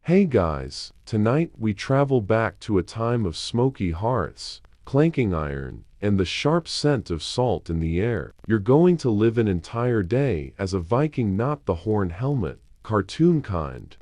Hey guys, tonight we travel back to a time of smoky hearths, clanking iron, and the sharp scent of salt in the air. You're going to live an entire day as a Viking, not the horn helmet, cartoon kind,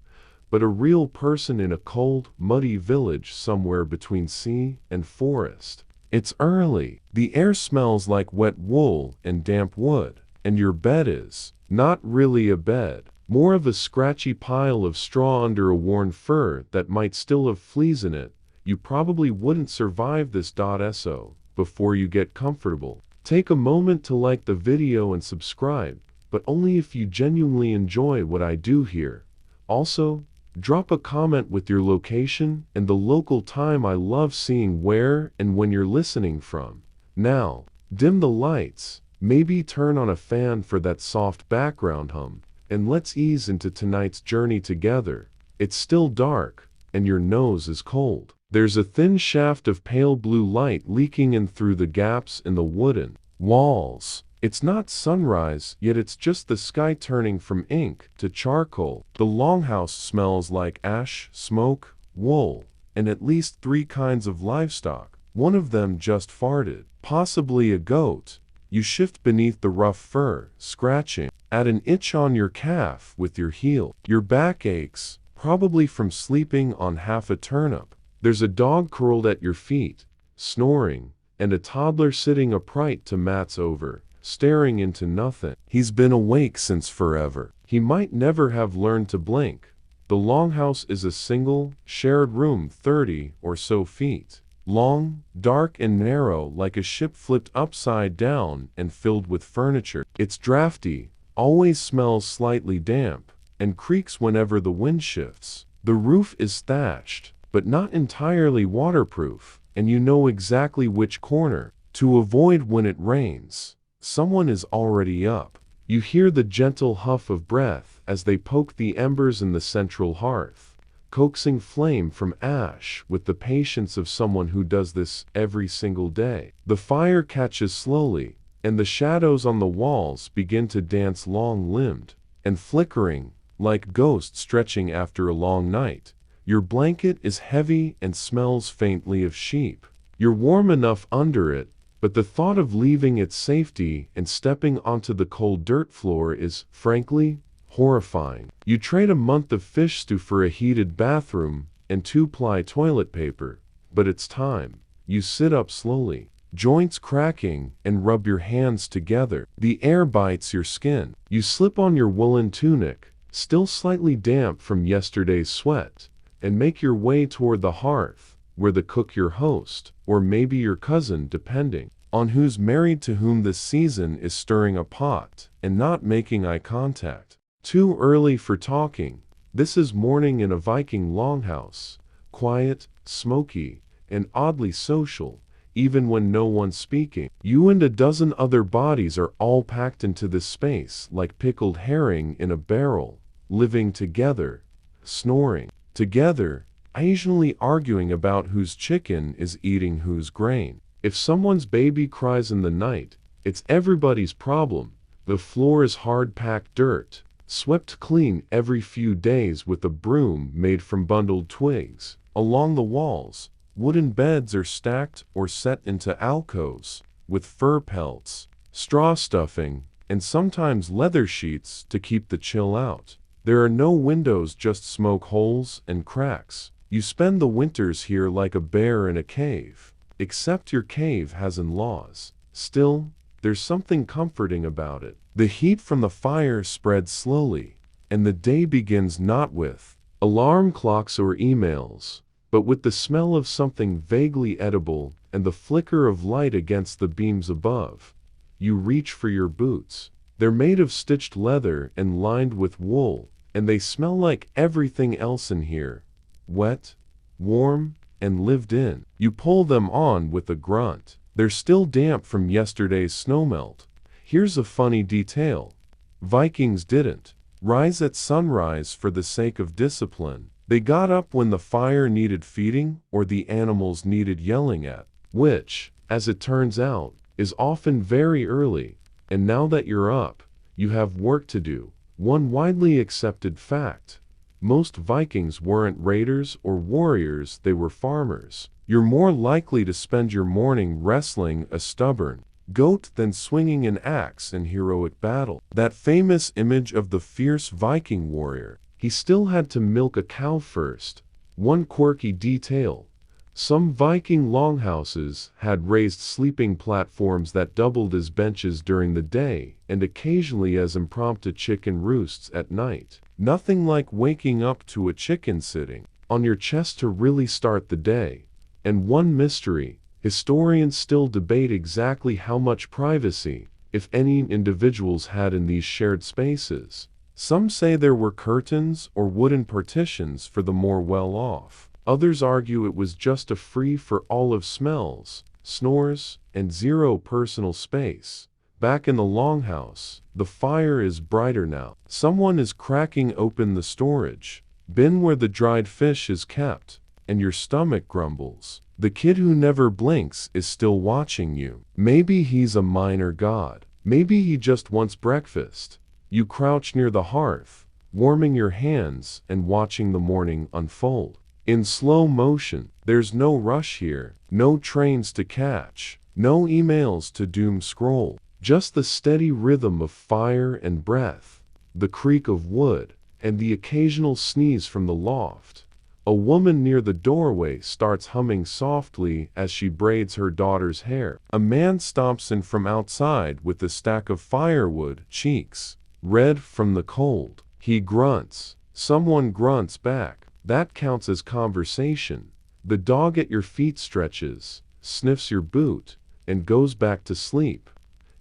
but a real person in a cold, muddy village somewhere between sea and forest. It's early. The air smells like wet wool and damp wood, and your bed is not really a bed. More of a scratchy pile of straw under a worn fur that might still have fleas in it. You probably wouldn't survive this. So, before you get comfortable, take a moment to like the video and subscribe, but only if you genuinely enjoy what I do here. Also, drop a comment with your location and the local time. I love seeing where and when you're listening from. Now, dim the lights, maybe turn on a fan for that soft background hum, and let's ease into tonight's journey together. It's still dark, and your nose is cold. There's a thin shaft of pale blue light leaking in through the gaps in the wooden walls. It's not sunrise, yet it's just the sky turning from ink to charcoal. The longhouse smells like ash, smoke, wool, and at least 3 kinds of livestock. One of them just farted, possibly a goat. You shift beneath the rough fur, scratching at an itch on your calf with your heel. Your back aches, probably from sleeping on half a turnip. There's a dog curled at your feet, snoring, and a toddler sitting upright to mats over, staring into nothing. He's been awake since forever. He might never have learned to blink. The longhouse is a single, shared room 30 or so feet long, dark and narrow like a ship flipped upside down and filled with furniture. It's drafty, always smells slightly damp, and creaks whenever the wind shifts. The roof is thatched, but not entirely waterproof, and you know exactly which corner to avoid when it rains. Someone is already up. You hear the gentle huff of breath as they poke the embers in the central hearth, coaxing flame from ash with the patience of someone who does this every single day. The fire catches slowly, and the shadows on the walls begin to dance, long-limbed and flickering, like ghosts stretching after a long night. Your blanket is heavy and smells faintly of sheep. You're warm enough under it, but the thought of leaving its safety and stepping onto the cold dirt floor is, frankly, horrifying. You trade a month of fish stew for a heated bathroom and 2-ply toilet paper, but it's time. You sit up slowly, joints cracking, and rub your hands together. The air bites your skin. You slip on your woolen tunic, still slightly damp from yesterday's sweat, and make your way toward the hearth, where the cook, your host, or maybe your cousin, depending on who's married to whom this season, is stirring a pot and not making eye contact. Too early for talking. This is morning in a Viking longhouse, quiet, smoky, and oddly social, even when no one's speaking. You and a dozen other bodies are all packed into this space like pickled herring in a barrel, living together, snoring together, occasionally arguing about whose chicken is eating whose grain. If someone's baby cries in the night, it's everybody's problem. The floor is hard-packed dirt, swept clean every few days with a broom made from bundled twigs. Along the walls, wooden beds are stacked or set into alcoves, with fur pelts, straw stuffing, and sometimes leather sheets to keep the chill out. There are no windows, just smoke holes and cracks. You spend the winters here like a bear in a cave, except your cave has in-laws. Still, there's something comforting about it. The heat from the fire spreads slowly, and the day begins not with alarm clocks or emails, but with the smell of something vaguely edible and the flicker of light against the beams above. You reach for your boots. They're made of stitched leather and lined with wool, and they smell like everything else in here. Wet, warm, and lived in. You pull them on with a grunt. They're still damp from yesterday's snowmelt. Here's a funny detail. Vikings didn't rise at sunrise for the sake of discipline. They got up when the fire needed feeding or the animals needed yelling at, which, as it turns out, is often very early. And now that you're up, you have work to do. One widely accepted fact: Most Vikings weren't raiders or warriors, they were farmers. You're more likely to spend your morning wrestling a stubborn goat than swinging an axe in heroic battle. That famous image of the fierce Viking warrior. He still had to milk a cow first. One quirky detail. Some Viking longhouses had raised sleeping platforms that doubled as benches during the day and occasionally as impromptu chicken roosts at night. Nothing like waking up to a chicken sitting on your chest to really start the day. And one mystery, historians still debate exactly how much privacy, if any, individuals had in these shared spaces. Some say there were curtains or wooden partitions for the more well-off. Others argue it was just a free-for-all of smells, snores, and zero personal space. Back in the longhouse, the fire is brighter now. Someone is cracking open the storage bin where the dried fish is kept, and your stomach grumbles. The kid who never blinks is still watching you. Maybe he's a minor god. Maybe he just wants breakfast. You crouch near the hearth, warming your hands and watching the morning unfold. In slow motion, there's no rush here, no trains to catch, no emails to doom scroll, just the steady rhythm of fire and breath, the creak of wood, and the occasional sneeze from the loft. A woman near the doorway starts humming softly as she braids her daughter's hair. A man stomps in from outside with a stack of firewood, cheeks red from the cold. He grunts. Someone grunts back. That counts as conversation. The dog at your feet stretches, sniffs your boot, and goes back to sleep.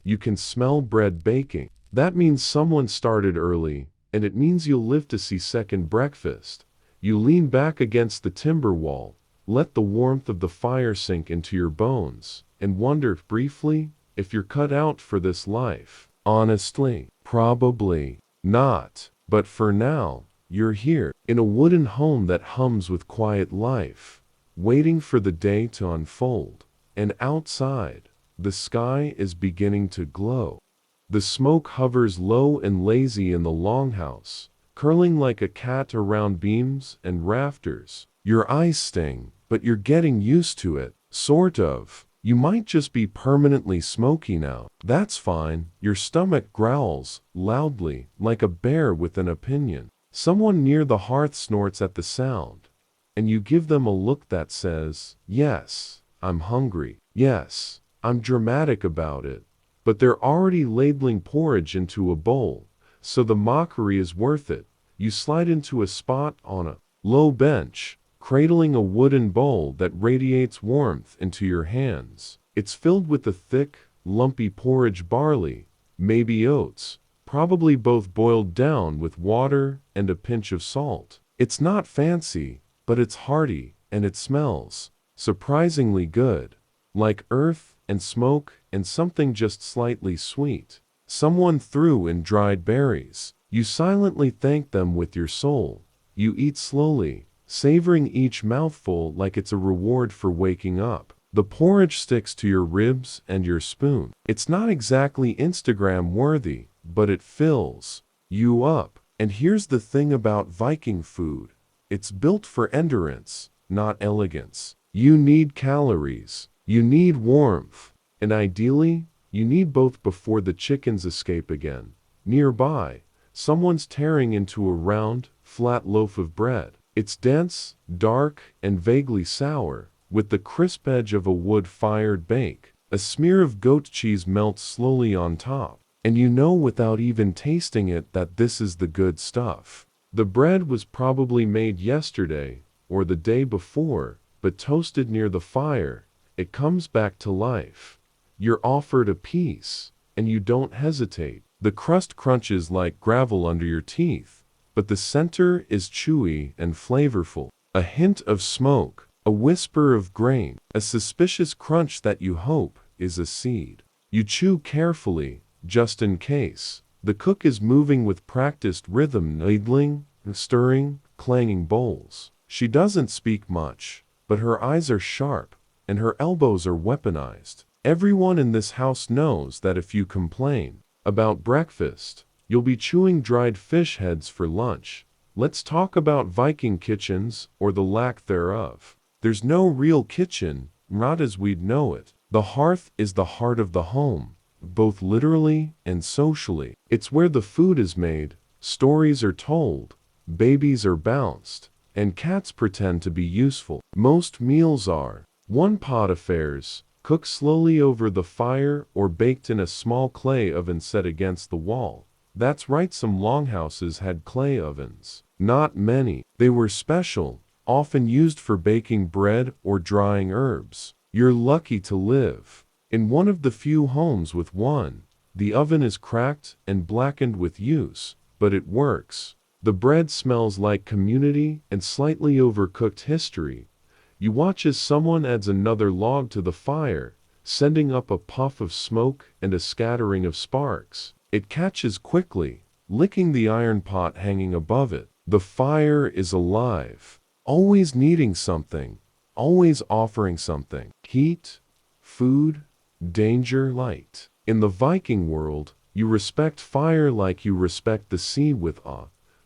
You can smell bread baking. That means someone started early, and it means you'll live to see second breakfast. You lean back against the timber wall, let the warmth of the fire sink into your bones, and wonder, briefly, if you're cut out for this life. Honestly, probably not. But for now, you're here, in a wooden home that hums with quiet life, waiting for the day to unfold. And outside, the sky is beginning to glow. The smoke hovers low and lazy in the longhouse, curling like a cat around beams and rafters. Your eyes sting, but you're getting used to it, sort of. You might just be permanently smoky now. That's fine. Your stomach growls, loudly, like a bear with an opinion. Someone near the hearth snorts at the sound, and you give them a look that says, yes, I'm hungry. Yes, I'm dramatic about it. But they're already ladling porridge into a bowl, so the mockery is worth it. You slide into a spot on a low bench, cradling a wooden bowl that radiates warmth into your hands. It's filled with the thick, lumpy porridge barley, maybe oats, probably both boiled down with water and a pinch of salt. It's not fancy, but it's hearty, and it smells surprisingly good, like earth and smoke and something just slightly sweet. Someone threw in dried berries. You silently thank them with your soul. You eat slowly, savoring each mouthful like it's a reward for waking up. The porridge sticks to your ribs and your spoon. It's not exactly Instagram worthy, but it fills you up. And here's the thing about Viking food. It's built for endurance, not elegance. You need calories. You need warmth. And ideally, you need both before the chickens escape again. Nearby, someone's tearing into a round, flat loaf of bread. It's dense, dark, and vaguely sour, with the crisp edge of a wood-fired bake. A smear of goat cheese melts slowly on top, and you know without even tasting it that this is the good stuff. The bread was probably made yesterday, or the day before, but toasted near the fire, it comes back to life. You're offered a piece, and you don't hesitate. The crust crunches like gravel under your teeth, but the center is chewy and flavorful. A hint of smoke, a whisper of grain, a suspicious crunch that you hope is a seed. You chew carefully, just in case. The cook is moving with practiced rhythm, ladling, stirring, clanging bowls. She doesn't speak much, but her eyes are sharp, and her elbows are weaponized. Everyone in this house knows that if you complain about breakfast, you'll be chewing dried fish heads for lunch. Let's talk about Viking kitchens, or the lack thereof. There's no real kitchen, not as we'd know it. The hearth is the heart of the home, both literally and socially. It's where the food is made, stories are told, babies are bounced, and cats pretend to be useful. Most meals are one-pot affairs, cooked slowly over the fire or baked in a small clay oven set against the wall. That's right, some longhouses had clay ovens. Not many. They were special, often used for baking bread or drying herbs. You're lucky to live in one of the few homes with one. The oven is cracked and blackened with use, but it works. The bread smells like community and slightly overcooked history. You watch as someone adds another log to the fire, sending up a puff of smoke and a scattering of sparks. It catches quickly, licking the iron pot hanging above it. The fire is alive, always needing something, always offering something. Heat, food, danger, light. In the Viking world, you respect fire like you respect the sea, with awe,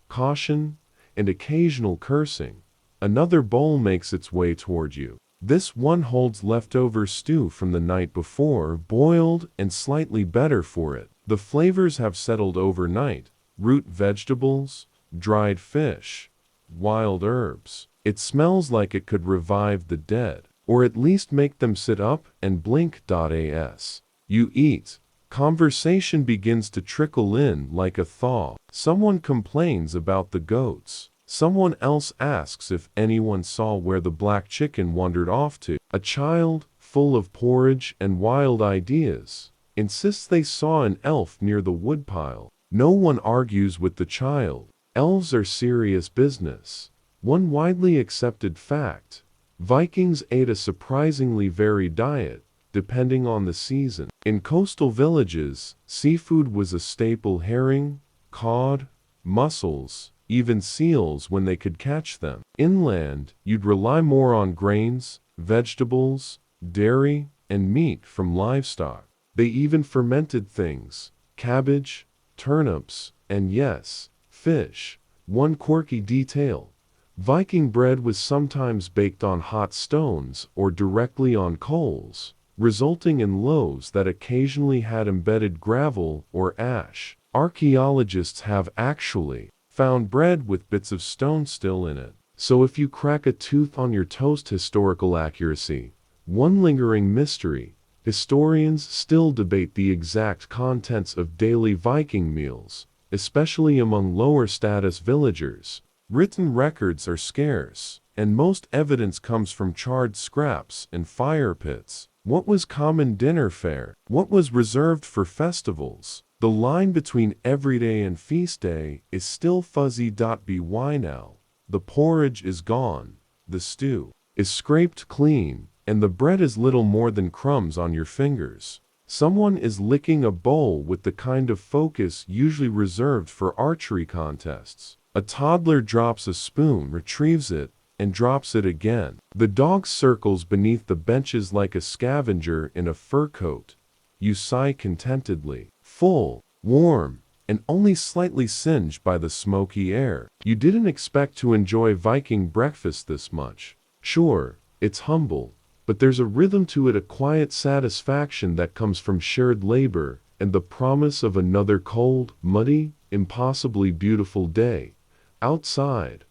caution, and occasional cursing. Another bowl makes its way toward you. This one holds leftover stew from the night before, boiled and slightly better for it. The flavors have settled overnight: root vegetables, dried fish, wild herbs. It smells like it could revive the dead, or at least make them sit up and blink. As you eat, conversation begins to trickle in like a thaw. Someone complains about the goats. Someone else asks if anyone saw where the black chicken wandered off to. A child, full of porridge and wild ideas, insists they saw an elf near the woodpile. No one argues with the child. Elves are serious business. One widely accepted fact: Vikings ate a surprisingly varied diet, depending on the season. In coastal villages, seafood was a staple: herring, cod, mussels, even seals when they could catch them. Inland, you'd rely more on grains, vegetables, dairy, and meat from livestock. They even fermented things: cabbage, turnips, and yes, fish. One quirky detail: Viking bread was sometimes baked on hot stones or directly on coals, resulting in loaves that occasionally had embedded gravel or ash. Archaeologists have actually found bread with bits of stone still in it. So if you crack a tooth on your toast, historical accuracy, one lingering mystery. Historians still debate the exact contents of daily Viking meals, especially among lower status villagers. Written records are scarce, and most evidence comes from charred scraps and fire pits. What was common dinner fare? What was reserved for festivals? The line between everyday and feast day is still fuzzy. By now, the porridge is gone, the stew is scraped clean, and the bread is little more than crumbs on your fingers. Someone is licking a bowl with the kind of focus usually reserved for archery contests. A toddler drops a spoon, retrieves it, and drops it again. The dog circles beneath the benches like a scavenger in a fur coat. You sigh contentedly. Full, warm, and only slightly singed by the smoky air. You didn't expect to enjoy Viking breakfast this much. Sure, it's humble, but there's a rhythm to it, a quiet satisfaction that comes from shared labor and the promise of another cold, muddy, impossibly beautiful day. Outside,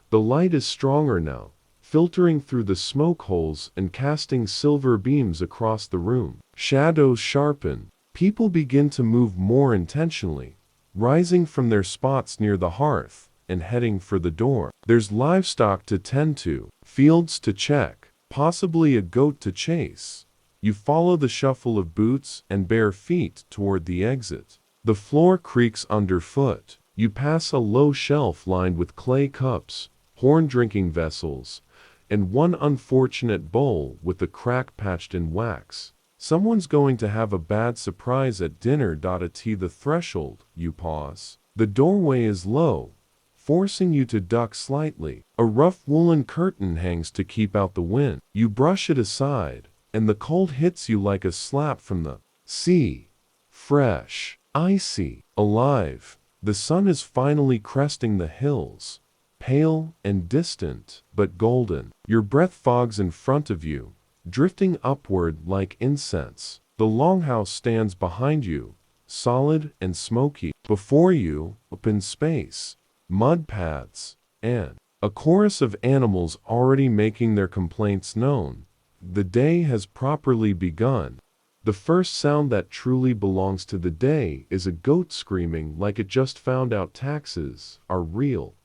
the light is stronger now, filtering through the smoke holes and casting silver beams across the room. Shadows sharpen. People begin to move more intentionally, rising from their spots near the hearth and heading for the door. There's livestock to tend to, fields to check, possibly a goat to chase. You follow the shuffle of boots and bare feet toward the exit. The floor creaks underfoot. You pass a low shelf lined with clay cups, horn drinking vessels, and one unfortunate bowl with a crack patched in wax. Someone's going to have a bad surprise at dinner. At the threshold, you pause. The doorway is low, forcing you to duck slightly. A rough woolen curtain hangs to keep out the wind. You brush it aside, and the cold hits you like a slap from the sea. Fresh, icy, alive. The sun is finally cresting the hills, pale and distant, but golden. Your breath fogs in front of you, drifting upward like incense. The longhouse stands behind you, solid and smoky. Before you, open space, mud paths, and a chorus of animals already making their complaints known. The day has properly begun. The first sound that truly belongs to the day is a goat screaming like it just found out taxes are real.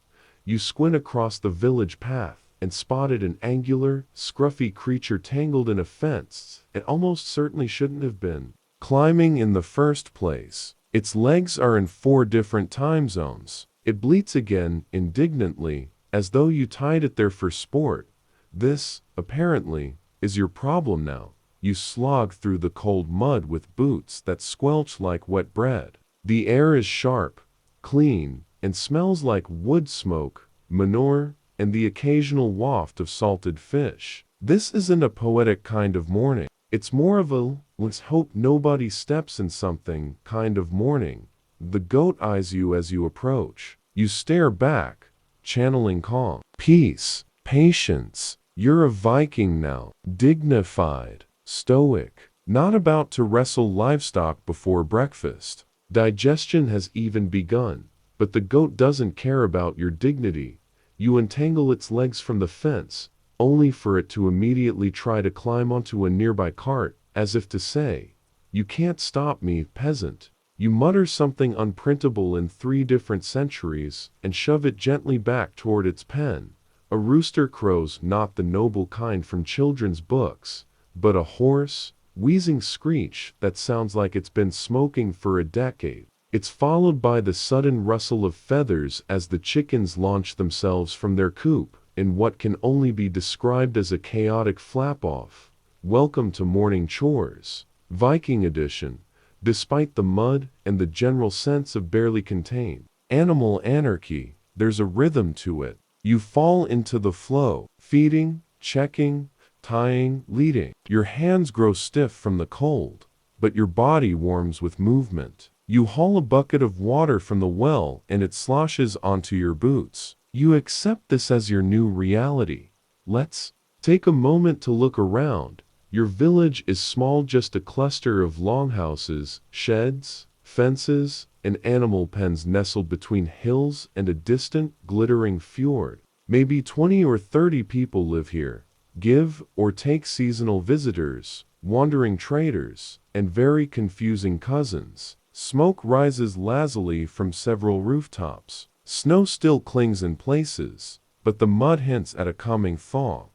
You squint across the village path and spotted an angular, scruffy creature tangled in a fence it almost certainly shouldn't have been climbing in the first place. Its legs are in 4 different time zones. It bleats again, indignantly, as though you tied it there for sport. This, apparently, is your problem now. You slog through the cold mud with boots that squelch like wet bread. The air is sharp, clean, and smells like wood smoke, manure, and the occasional waft of salted fish. This isn't a poetic kind of morning. It's more of a let's hope nobody steps in something kind of morning. The goat eyes you as you approach. You stare back, channeling calm, peace, patience. You're a Viking now, dignified, stoic, not about to wrestle livestock before breakfast. Digestion has even begun, but the goat doesn't care about your dignity. You untangle its legs from the fence, only for it to immediately try to climb onto a nearby cart, as if to say, "You can't stop me, peasant." You mutter something unprintable in 3 different centuries and shove it gently back toward its pen. A rooster crows, not the noble kind from children's books, but a hoarse, wheezing screech that sounds like it's been smoking for a decade. It's followed by the sudden rustle of feathers as the chickens launch themselves from their coop in what can only be described as a chaotic flap-off. Welcome to morning chores, Viking edition. Despite the mud and the general sense of barely contained animal anarchy, there's a rhythm to it. You fall into the flow, feeding, checking, tying, leading. Your hands grow stiff from the cold, but your body warms with movement. You haul a bucket of water from the well and it sloshes onto your boots. You accept this as your new reality. Let's take a moment to look around. Your village is small, just a cluster of longhouses, sheds, fences, and animal pens nestled between hills and a distant, glittering fjord. Maybe 20 or 30 people live here, give or take seasonal visitors, wandering traders, and very confusing cousins. Smoke rises lazily from several rooftops. Snow still clings in places, but the mud hints at a coming thaw.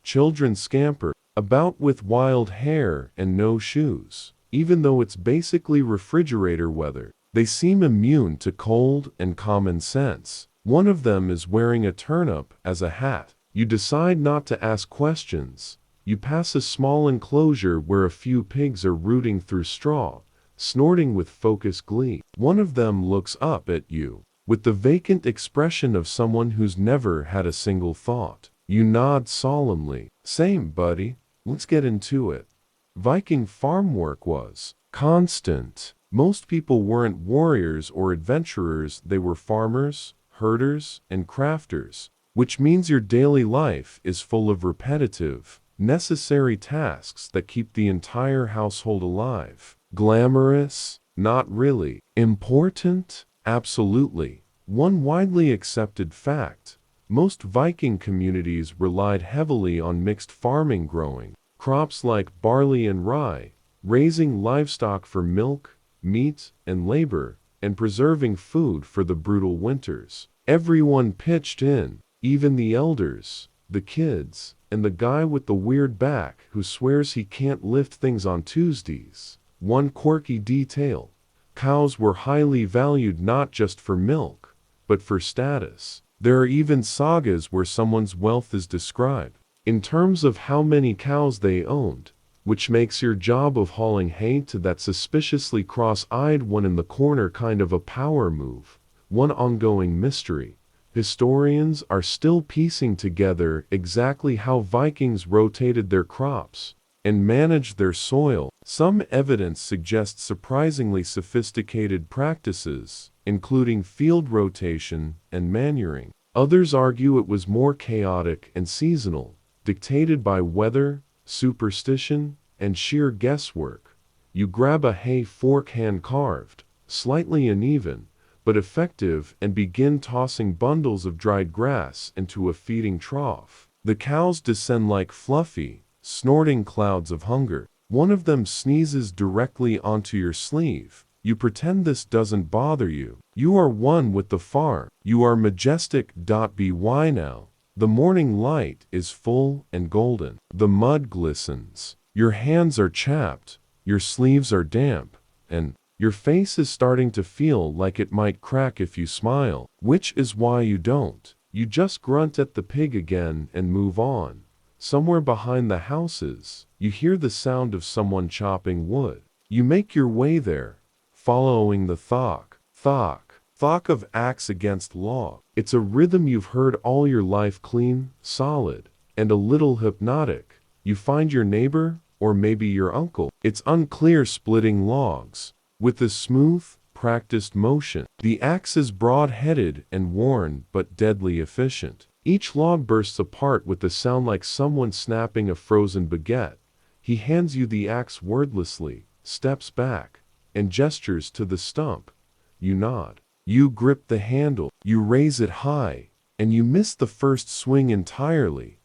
Children scamper about with wild hair and no shoes. Even though it's basically refrigerator weather, they seem immune to cold and common sense. One of them is wearing a turnip as a hat. You decide not to ask questions. You pass a small enclosure where a few pigs are rooting through straw, snorting with focused glee. One of them looks up at you with the vacant expression of someone who's never had a single thought. You nod solemnly. Same, buddy. Let's get into it. Viking farm work was constant. Most people weren't warriors or adventurers, they were farmers, herders, and crafters, which means your daily life is full of repetitive, necessary tasks that keep the entire household alive. Glamorous? Not really. Important? Absolutely. One widely accepted fact. Most Viking communities relied heavily on mixed farming, growing crops like barley and rye, raising livestock for milk, meat, and labor, and preserving food for the brutal winters. Everyone pitched in, even the elders, the kids, and the guy with the weird back who swears he can't lift things on Tuesdays. One quirky detail: cows were highly valued not just for milk, but for status. There are even sagas where someone's wealth is described in terms of how many cows they owned, which makes your job of hauling hay to that suspiciously cross-eyed one in the corner kind of a power move. One ongoing mystery. Historians are still piecing together exactly how Vikings rotated their crops and managed their soil. Some evidence suggests surprisingly sophisticated practices, including field rotation and manuring. Others argue it was more chaotic and seasonal, dictated by weather, superstition, and sheer guesswork. You grab a hay fork hand-carved, slightly uneven, but effective, and begin tossing bundles of dried grass into a feeding trough. The cows descend like fluffy, snorting clouds of hunger. One of them sneezes directly onto your sleeve. You pretend this doesn't bother you. You are one with the farm. You are majestic. By now, the morning light is full and golden. The mud glistens. Your hands are chapped. Your sleeves are damp. And your face is starting to feel like it might crack if you smile, which is why you don't. You just grunt at the pig again and move on. Somewhere behind the houses, you hear the sound of someone chopping wood. You make your way there, following the thok of axe against log. It's a rhythm you've heard all your life, clean, solid, and a little hypnotic. You find your neighbor, or maybe your uncle. It's unclear, splitting logs with a smooth, practiced motion. The axe is broad-headed and worn but deadly efficient. Each log bursts apart with a sound like someone snapping a frozen baguette. He hands you the axe wordlessly, steps back, and gestures to the stump. You nod. You grip the handle. You raise it high, and you miss the first swing entirely.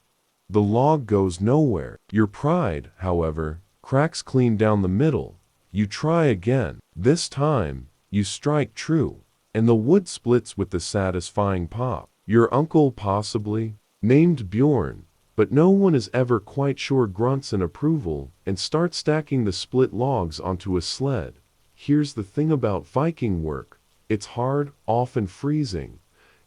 The log goes nowhere. Your pride, however, cracks clean down the middle. You try again. This time, you strike true, and the wood splits with a satisfying pop. Your uncle, possibly, named Bjorn, but no one is ever quite sure, grunts in approval and starts stacking the split logs onto a sled. Here's the thing about Viking work. It's hard, often freezing,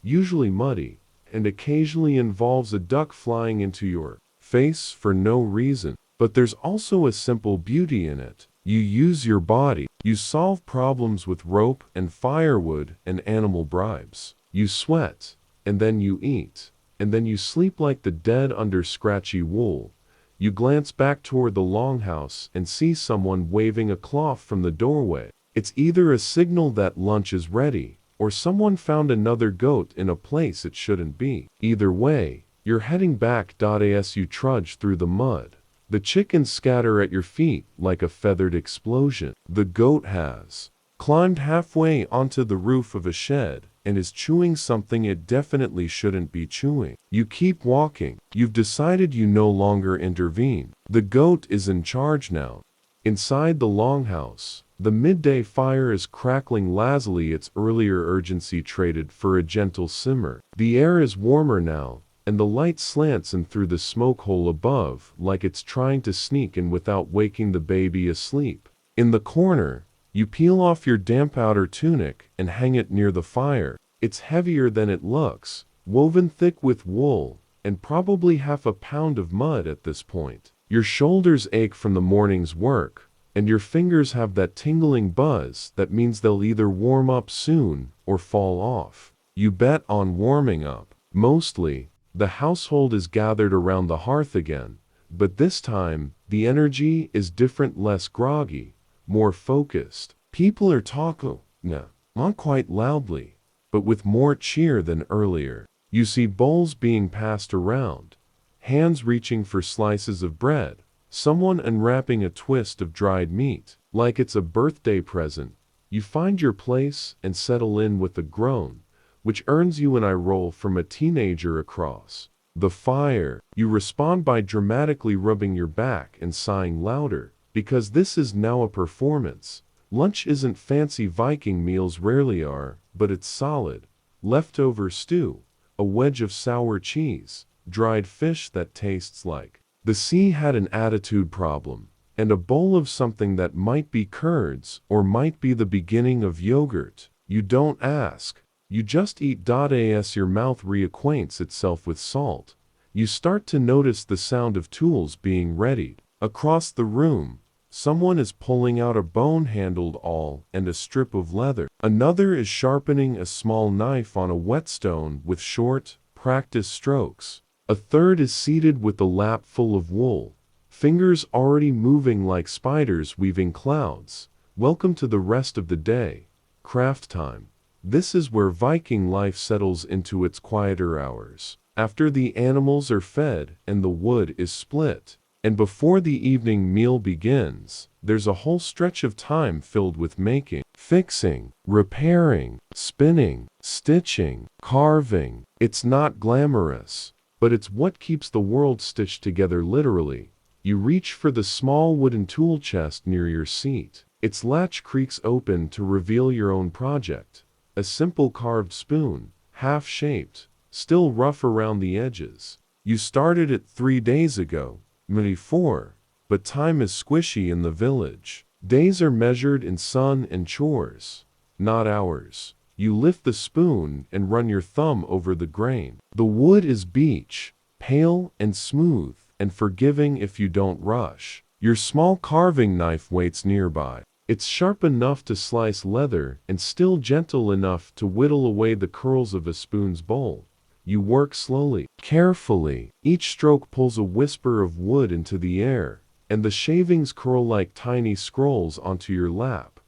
usually muddy, and occasionally involves a duck flying into your face for no reason. But there's also a simple beauty in it. You use your body. You solve problems with rope and firewood and animal bribes. You sweat, and then you eat, and then you sleep like the dead under scratchy wool. You glance back toward the longhouse and see someone waving a cloth from the doorway. It's either a signal that lunch is ready, or someone found another goat in a place it shouldn't be. Either way, you're heading back. As you trudge through the mud, the chickens scatter at your feet like a feathered explosion. The goat has climbed halfway onto the roof of a shed and is chewing something it definitely shouldn't be chewing. You keep walking. You've decided you no longer intervene. The goat is in charge now. Inside the longhouse, the midday fire is crackling lazily, its earlier urgency traded for a gentle simmer. The air is warmer now, and the light slants in through the smoke hole above like it's trying to sneak in without waking the baby asleep. In the corner, you peel off your damp outer tunic and hang it near the fire. It's heavier than it looks, woven thick with wool, and probably half a pound of mud at this point. Your shoulders ache from the morning's work, and your fingers have that tingling buzz that means they'll either warm up soon or fall off. You bet on warming up. Mostly, the household is gathered around the hearth again, but this time, the energy is different, less groggy, more focused. People are talking, not quite loudly, but with more cheer than earlier. You see bowls being passed around, hands reaching for slices of bread, someone unwrapping a twist of dried meat, like it's a birthday present. You find your place and settle in with a groan, which earns you an eye roll from a teenager across the fire. You respond by dramatically rubbing your back and sighing louder, because this is now a performance. Lunch isn't fancy. Viking meals rarely are, but it's solid. Leftover stew, a wedge of sour cheese, dried fish that tastes like the sea had an attitude problem, and a bowl of something that might be curds or might be the beginning of yogurt. You don't ask. You just eat. As your mouth reacquaints itself with salt, you start to notice the sound of tools being readied. Across the room, someone is pulling out a bone-handled awl and a strip of leather. Another is sharpening a small knife on a whetstone with short, practiced strokes. A third is seated with a lap full of wool, fingers already moving like spiders weaving clouds. Welcome to the rest of the day. Craft time. This is where Viking life settles into its quieter hours, after the animals are fed and the wood is split. And before the evening meal begins, there's a whole stretch of time filled with making, fixing, repairing, spinning, stitching, carving. It's not glamorous, but it's what keeps the world stitched together literally. You reach for the small wooden tool chest near your seat. Its latch creaks open to reveal your own project. A simple carved spoon, half-shaped, still rough around the edges. You started it 3 days ago, maybe 4, but time is squishy in the village. Days are measured in sun and chores, not hours. You lift the spoon and run your thumb over the grain. The wood is beech, pale and smooth, and forgiving if you don't rush. Your small carving knife waits nearby. It's sharp enough to slice leather and still gentle enough to whittle away the curls of a spoon's bowl. You work slowly, carefully. Each stroke pulls a whisper of wood into the air, and the shavings curl like tiny scrolls onto your lap.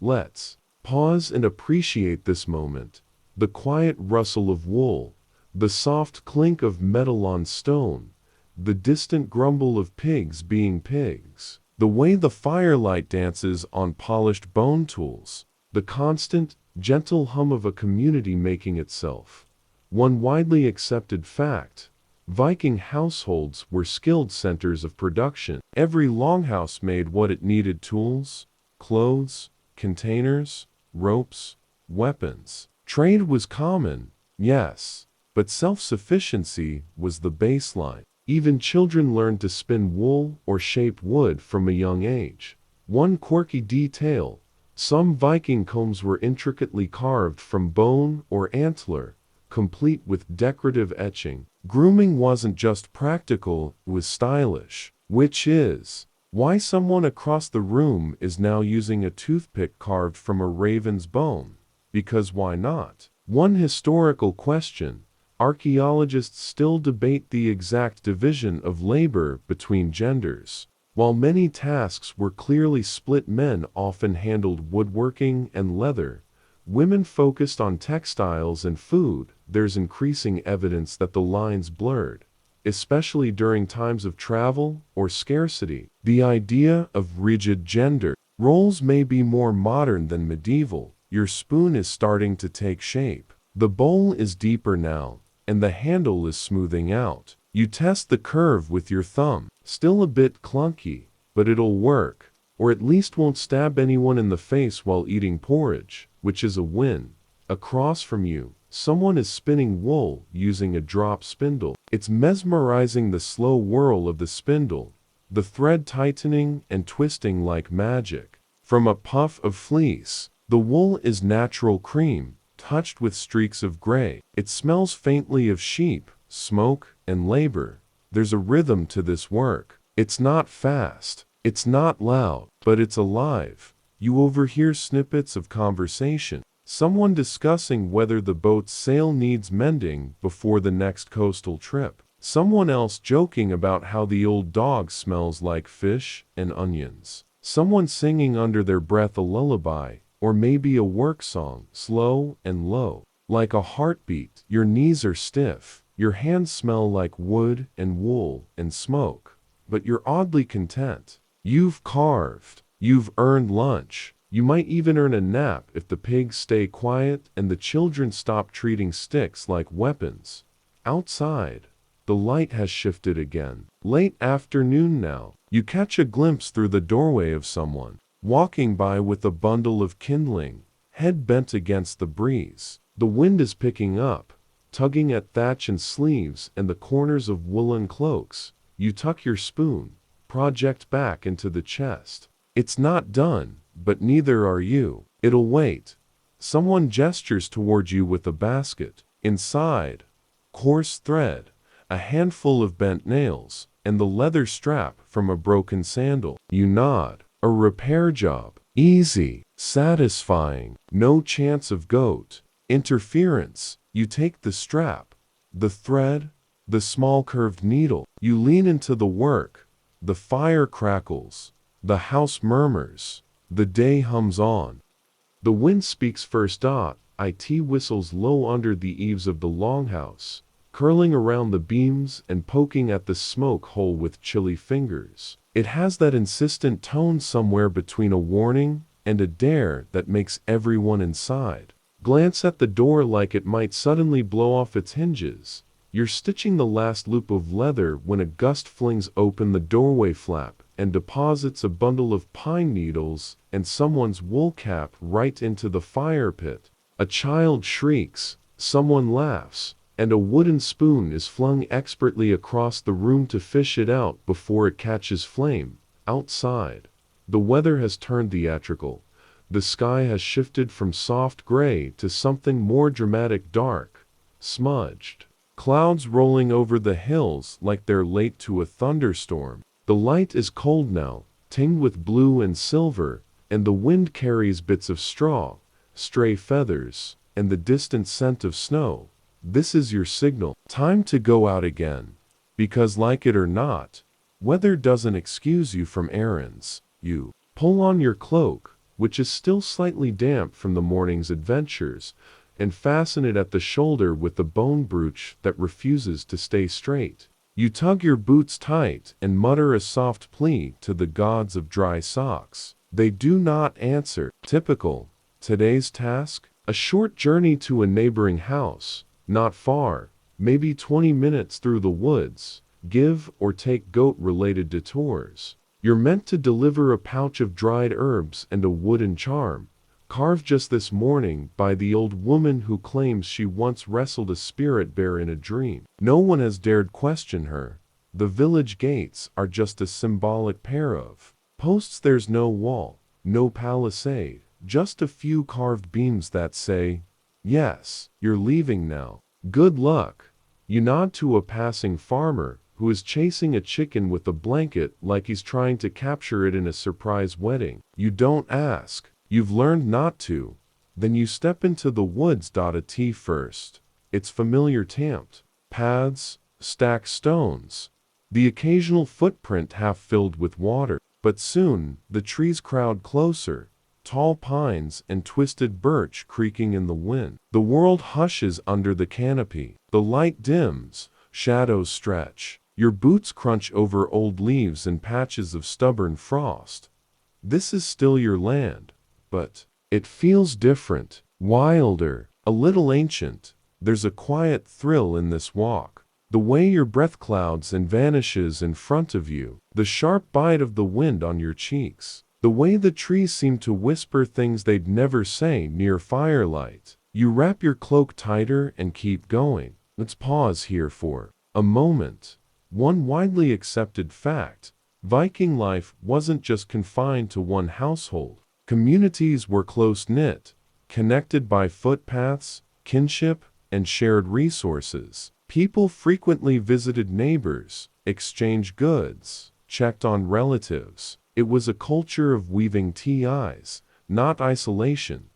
Let's pause and appreciate this moment. The quiet rustle of wool, the soft clink of metal on stone, the distant grumble of pigs being pigs, the way the firelight dances on polished bone tools, the constant, gentle hum of a community making itself. One widely accepted fact: Viking households were skilled centers of production. Every longhouse made what it needed: tools, clothes, containers, ropes, weapons. Trade was common, yes, but self-sufficiency was the baseline. Even children learned to spin wool or shape wood from a young age. One quirky detail: some Viking combs were intricately carved from bone or antler, complete with decorative etching. Grooming wasn't just practical, it was stylish. Which is why someone across the room is now using a toothpick carved from a raven's bone. Because why not? One historical question: archaeologists still debate the exact division of labor between genders. While many tasks were clearly split, men often handled woodworking and leather. Women focused on textiles and food. There's increasing evidence that the lines blurred, especially during times of travel or scarcity. The idea of rigid gender roles may be more modern than medieval. Your spoon is starting to take shape. The bowl is deeper now, and the handle is smoothing out. You test the curve with your thumb. Still a bit clunky, but it'll work. Or at least won't stab anyone in the face while eating porridge, which is a win. Across from you, someone is spinning wool using a drop spindle. It's mesmerizing, the slow whirl of the spindle, the thread tightening and twisting like magic. From a puff of fleece, the wool is natural cream, touched with streaks of gray. It smells faintly of sheep, smoke, and labor. There's a rhythm to this work. It's not fast, it's not loud, but it's alive. You overhear snippets of conversation. Someone discussing whether the boat's sail needs mending before the next coastal trip. Someone else joking about how the old dog smells like fish and onions. Someone singing under their breath a lullaby, or maybe a work song, slow and low, like a heartbeat. Your knees are stiff. Your hands smell like wood and wool and smoke, but you're oddly content. You've carved. You've earned lunch. You might even earn a nap if the pigs stay quiet and the children stop treating sticks like weapons. Outside, the light has shifted again. Late afternoon now. You catch a glimpse through the doorway of someone walking by with a bundle of kindling, head bent against the breeze. The wind is picking up, tugging at thatch and sleeves and the corners of woolen cloaks. You tuck your spoon project back into the chest. It's not done, but neither are you. It'll wait. Someone gestures toward you with a basket. Inside, coarse thread, a handful of bent nails, and the leather strap from a broken sandal. You nod. A repair job. Easy. Satisfying. No chance of goat interference. You take the strap, the thread, the small curved needle. You lean into the work. The fire crackles. The house murmurs. The day hums on. The wind speaks first. It whistles low under the eaves of the longhouse, curling around the beams and poking at the smoke hole with chilly fingers. It has that insistent tone somewhere between a warning and a dare that makes everyone inside glance at the door like it might suddenly blow off its hinges. You're stitching the last loop of leather when a gust flings open the doorway flap and deposits a bundle of pine needles and someone's wool cap right into the fire pit. A child shrieks, someone laughs, and a wooden spoon is flung expertly across the room to fish it out before it catches flame. Outside, the weather has turned theatrical. The sky has shifted from soft gray to something more dramatic, dark, smudged. Clouds rolling over the hills like they're late to a thunderstorm. The light is cold now, tinged with blue and silver, and the wind carries bits of straw, stray feathers, and the distant scent of snow. This is your signal. Time to go out again. Because like it or not, weather doesn't excuse you from errands. You pull on your cloak, which is still slightly damp from the morning's adventures, and fasten it at the shoulder with the bone brooch that refuses to stay straight. You tug your boots tight and mutter a soft plea to the gods of dry socks. They do not answer. Typical. Today's task? A short journey to a neighboring house, not far, maybe 20 minutes through the woods, give or take goat-related detours. You're meant to deliver a pouch of dried herbs and a wooden charm, carved just this morning by the old woman who claims she once wrestled a spirit bear in a dream. No one has dared question her. The village gates are just a symbolic pair of posts. There's no wall, no palisade, just a few carved beams that say, "Yes, you're leaving now. Good luck." You nod to a passing farmer who is chasing a chicken with a blanket like he's trying to capture it in a surprise wedding. You don't ask. You've learned not to. Then you step into the woods. A tea first. It's familiar, tamped paths, stacked stones, the occasional footprint half filled with water. But soon, the trees crowd closer, tall pines and twisted birch creaking in the wind. The world hushes under the canopy. The light dims, shadows stretch. Your boots crunch over old leaves and patches of stubborn frost. This is still your land, but it feels different, wilder, a little ancient. There's a quiet thrill in this walk. The way your breath clouds and vanishes in front of you, the sharp bite of the wind on your cheeks, the way the trees seem to whisper things they'd never say near firelight. You wrap your cloak tighter and keep going. Let's pause here for a moment. One widely accepted fact: Viking life wasn't just confined to one household. Communities were close-knit, connected by footpaths, kinship, and shared resources. People frequently visited neighbors, exchanged goods, checked on relatives. It was a culture of weaving ties, not isolation.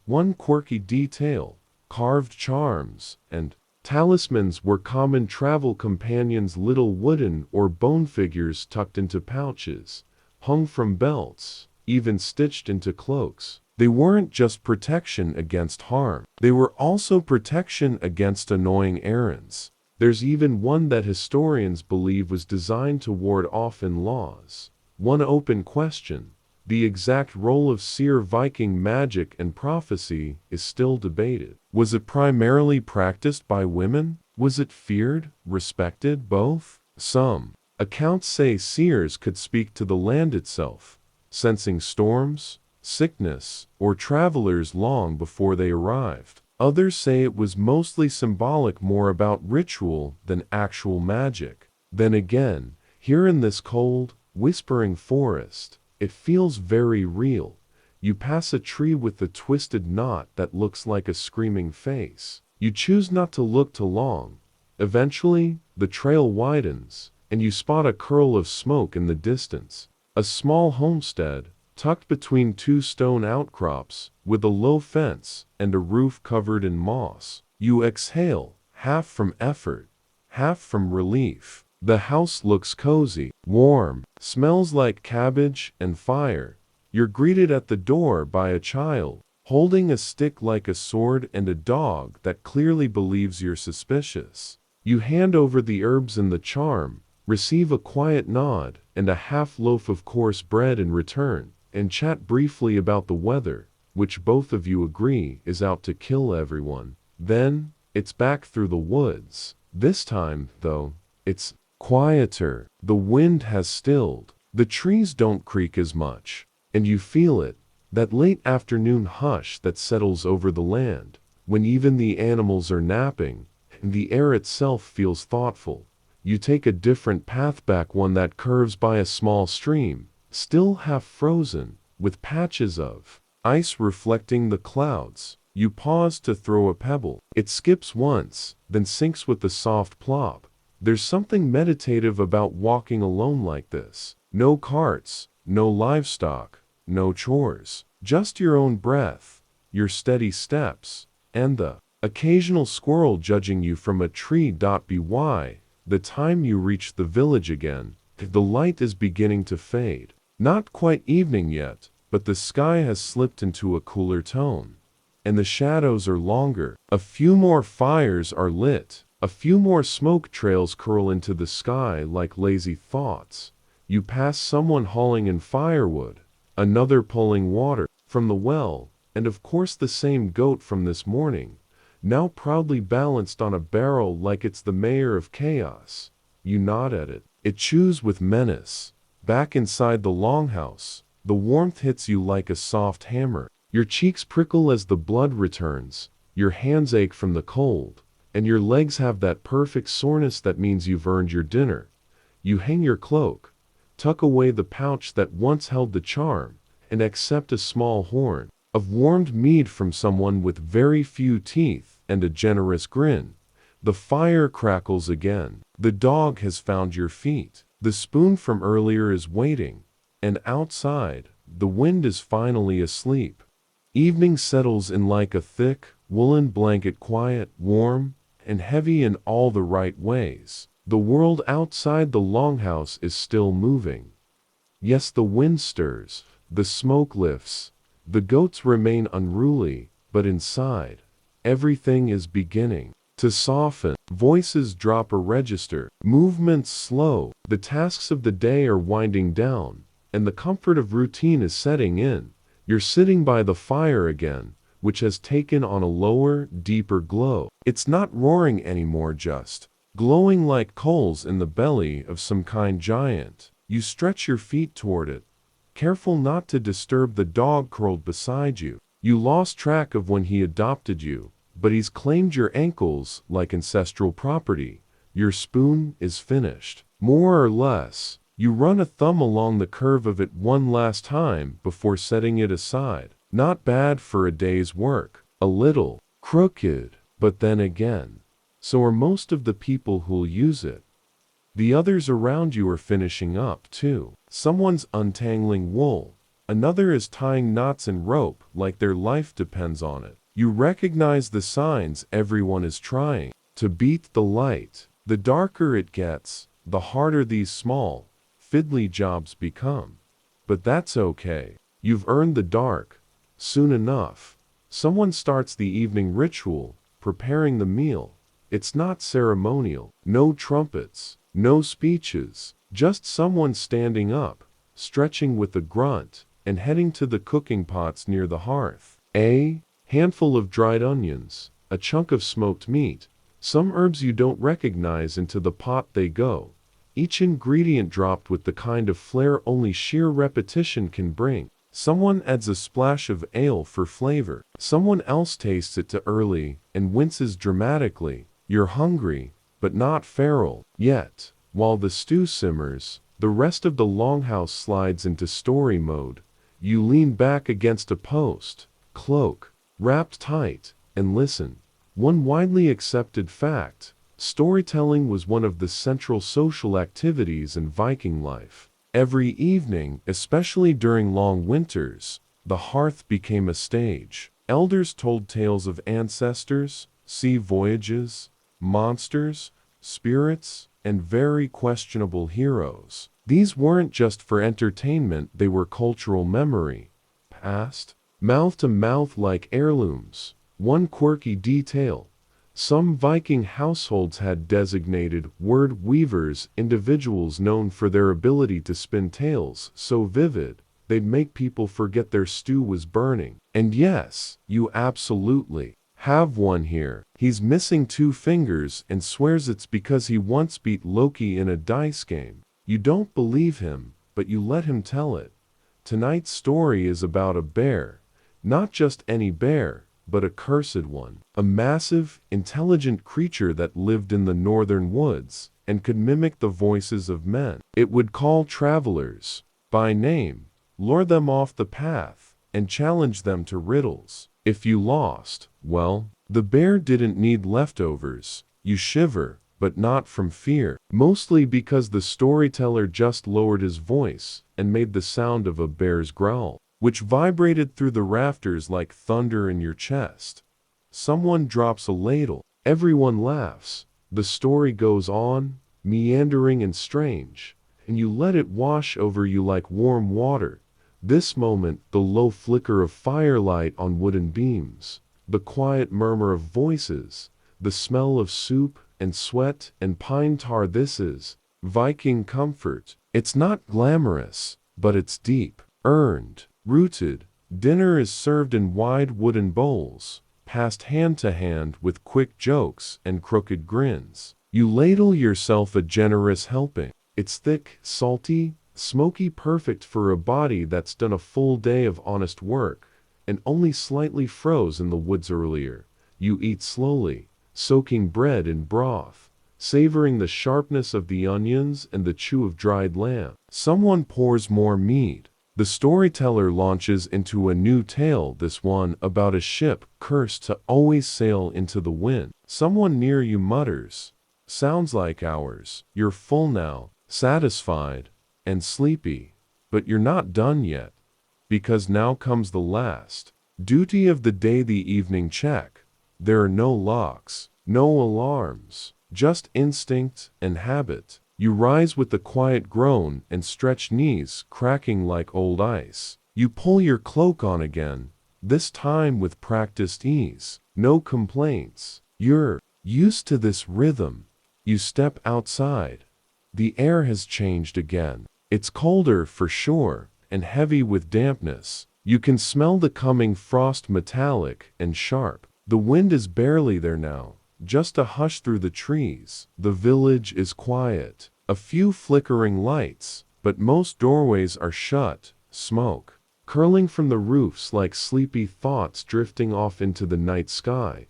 One quirky detail: carved charms and talismans were common travel companions, little wooden or bone figures tucked into pouches, hung from belts, even stitched into cloaks. They weren't just protection against harm. They were also protection against annoying errands. There's even one that historians believe was designed to ward off in-laws. One open question: the exact role of seer Viking magic and prophecy is still debated. Was it primarily practiced by women? Was it feared, respected, both? Some accounts say seers could speak to the land itself, sensing storms, sickness, or travelers long before they arrived. Others say it was mostly symbolic, more about ritual than actual magic. Then again, here in this cold, whispering forest, it feels very real. You pass a tree with a twisted knot that looks like a screaming face. You choose not to look too long. Eventually, the trail widens, and you spot a curl of smoke in the distance. A small homestead, tucked between two stone outcrops, with a low fence and a roof covered in moss. You exhale, half from effort, half from relief. The house looks cozy, warm, smells like cabbage and fire. You're greeted at the door by a child, holding a stick like a sword and a dog that clearly believes you're suspicious. You hand over the herbs and the charm, receive a quiet nod and a half loaf of coarse bread in return, and chat briefly about the weather, which both of you agree is out to kill everyone. Then, it's back through the woods. This time, though, it's quieter. The wind has stilled. The trees don't creak as much, and you feel it, that late afternoon hush that settles over the land, when even the animals are napping, and the air itself feels thoughtful. You take a different path back, one that curves by a small stream, still half frozen, with patches of ice reflecting the clouds. You pause to throw a pebble. It skips once, then sinks with a soft plop. There's something meditative about walking alone like this. No carts, no livestock, no chores. Just your own breath, your steady steps, and the occasional squirrel judging you from a tree. By the time you reach the village again, the light is beginning to fade. Not quite evening yet, but the sky has slipped into a cooler tone, and the shadows are longer. A few more fires are lit. A few more smoke trails curl into the sky like lazy thoughts. You pass someone hauling in firewood, another pulling water from the well, and of course the same goat from this morning, now proudly balanced on a barrel like it's the mayor of chaos. You nod at it. It chews with menace. Back inside the longhouse, the warmth hits you like a soft hammer. Your cheeks prickle as the blood returns, your hands ache from the cold, and your legs have that perfect soreness that means you've earned your dinner. You hang your cloak, tuck away the pouch that once held the charm, and accept a small horn of warmed mead from someone with very few teeth and a generous grin. The fire crackles again. The dog has found your feet. The spoon from earlier is waiting, and outside, the wind is finally asleep. Evening settles in like a thick, woolen blanket, quiet, warm, and heavy in all the right ways. The world outside the longhouse is still moving. Yes, the wind stirs, the smoke lifts, the goats remain unruly, but inside, everything is beginning to soften. Voices drop a register, movements slow, the tasks of the day are winding down, and the comfort of routine is setting in. You're sitting by the fire again, which has taken on a lower, deeper glow. It's not roaring anymore, just glowing like coals in the belly of some kind giant. You stretch your feet toward it, careful not to disturb the dog curled beside you. You lost track of when he adopted you, but he's claimed your ankles like ancestral property. Your spoon is finished. More or less, you run a thumb along the curve of it one last time before setting it aside. Not bad for a day's work. A little crooked, but then again, so are most of the people who'll use it. The others around you are finishing up too. Someone's untangling wool. Another is tying knots in rope like their life depends on it. You recognize the signs. Everyone is trying to beat the light. The darker it gets, the harder these small, fiddly jobs become. But that's okay. You've earned the dark. Soon enough, someone starts the evening ritual, preparing the meal. It's not ceremonial. No trumpets, no speeches, just someone standing up, stretching with a grunt, and heading to the cooking pots near the hearth. A handful of dried onions, a chunk of smoked meat, some herbs you don't recognize. Into the pot they go, each ingredient dropped with the kind of flair only sheer repetition can bring. Someone adds a splash of ale for flavor. Someone else tastes it too early and winces dramatically. You're hungry, but not feral. Yet, while the stew simmers, the rest of the longhouse slides into story mode. You lean back against a post, cloak wrapped tight, and listen. One widely accepted fact: storytelling was one of the central social activities in Viking life. Every evening, especially during long winters, the hearth became a stage. Elders told tales of ancestors, sea voyages, monsters, spirits, and very questionable heroes. These weren't just for entertainment, they were cultural memory, passed mouth to mouth like heirlooms. One quirky detail. Some Viking households had designated word weavers, individuals known for their ability to spin tales so vivid, they'd make people forget their stew was burning. And yes, you absolutely have one here. He's missing 2 fingers and swears it's because he once beat Loki in a dice game. You don't believe him, but you let him tell it. Tonight's story is about a bear. Not just any bear, but a cursed one. A massive, intelligent creature that lived in the northern woods and could mimic the voices of men. It would call travelers by name, lure them off the path, and challenge them to riddles. If you lost, well, the bear didn't need leftovers. You shiver, but not from fear. Mostly because the storyteller just lowered his voice and made the sound of a bear's growl, which vibrated through the rafters like thunder in your chest. Someone drops a ladle. Everyone laughs. The story goes on, meandering and strange, and you let it wash over you like warm water. This moment, the low flicker of firelight on wooden beams, the quiet murmur of voices, the smell of soup and sweat and pine tar. This is Viking comfort. It's not glamorous, but it's deep, earned, rooted. Dinner is served in wide wooden bowls, passed hand to hand with quick jokes and crooked grins. You ladle yourself a generous helping. It's thick, salty, smoky, perfect for a body that's done a full day of honest work and only slightly froze in the woods earlier. You eat slowly, soaking bread in broth, savoring the sharpness of the onions and the chew of dried lamb. Someone pours more mead. The storyteller launches into a new tale, this one about a ship cursed to always sail into the wind. Someone near you mutters, "Sounds like ours." You're full now, satisfied, and sleepy. But you're not done yet, because now comes the last duty of the day, the evening check. There are no locks, no alarms, just instinct and habit. You rise with the quiet groan and stretched knees cracking like old ice. You pull your cloak on again, this time with practiced ease. No complaints. You're used to this rhythm. You step outside. The air has changed again. It's colder for sure, and heavy with dampness. You can smell the coming frost, metallic and sharp. The wind is barely there now, just a hush through the trees. The village is quiet. A few flickering lights, but most doorways are shut. Smoke curling from the roofs like sleepy thoughts drifting off into the night sky.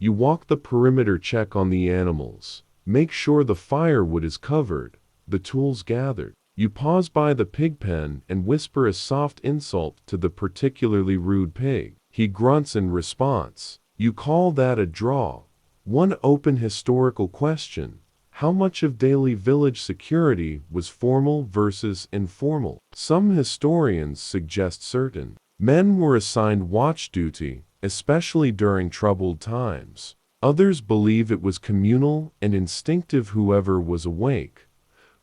You walk the perimeter, check on the animals. Make sure the firewood is covered, the tools gathered. You pause by the pig pen and whisper a soft insult to the particularly rude pig. He grunts in response. You call that a draw. One open historical question. How much of daily village security was formal versus informal? Some historians suggest certain men were assigned watch duty, especially during troubled times. Others believe it was communal and instinctive. Whoever was awake,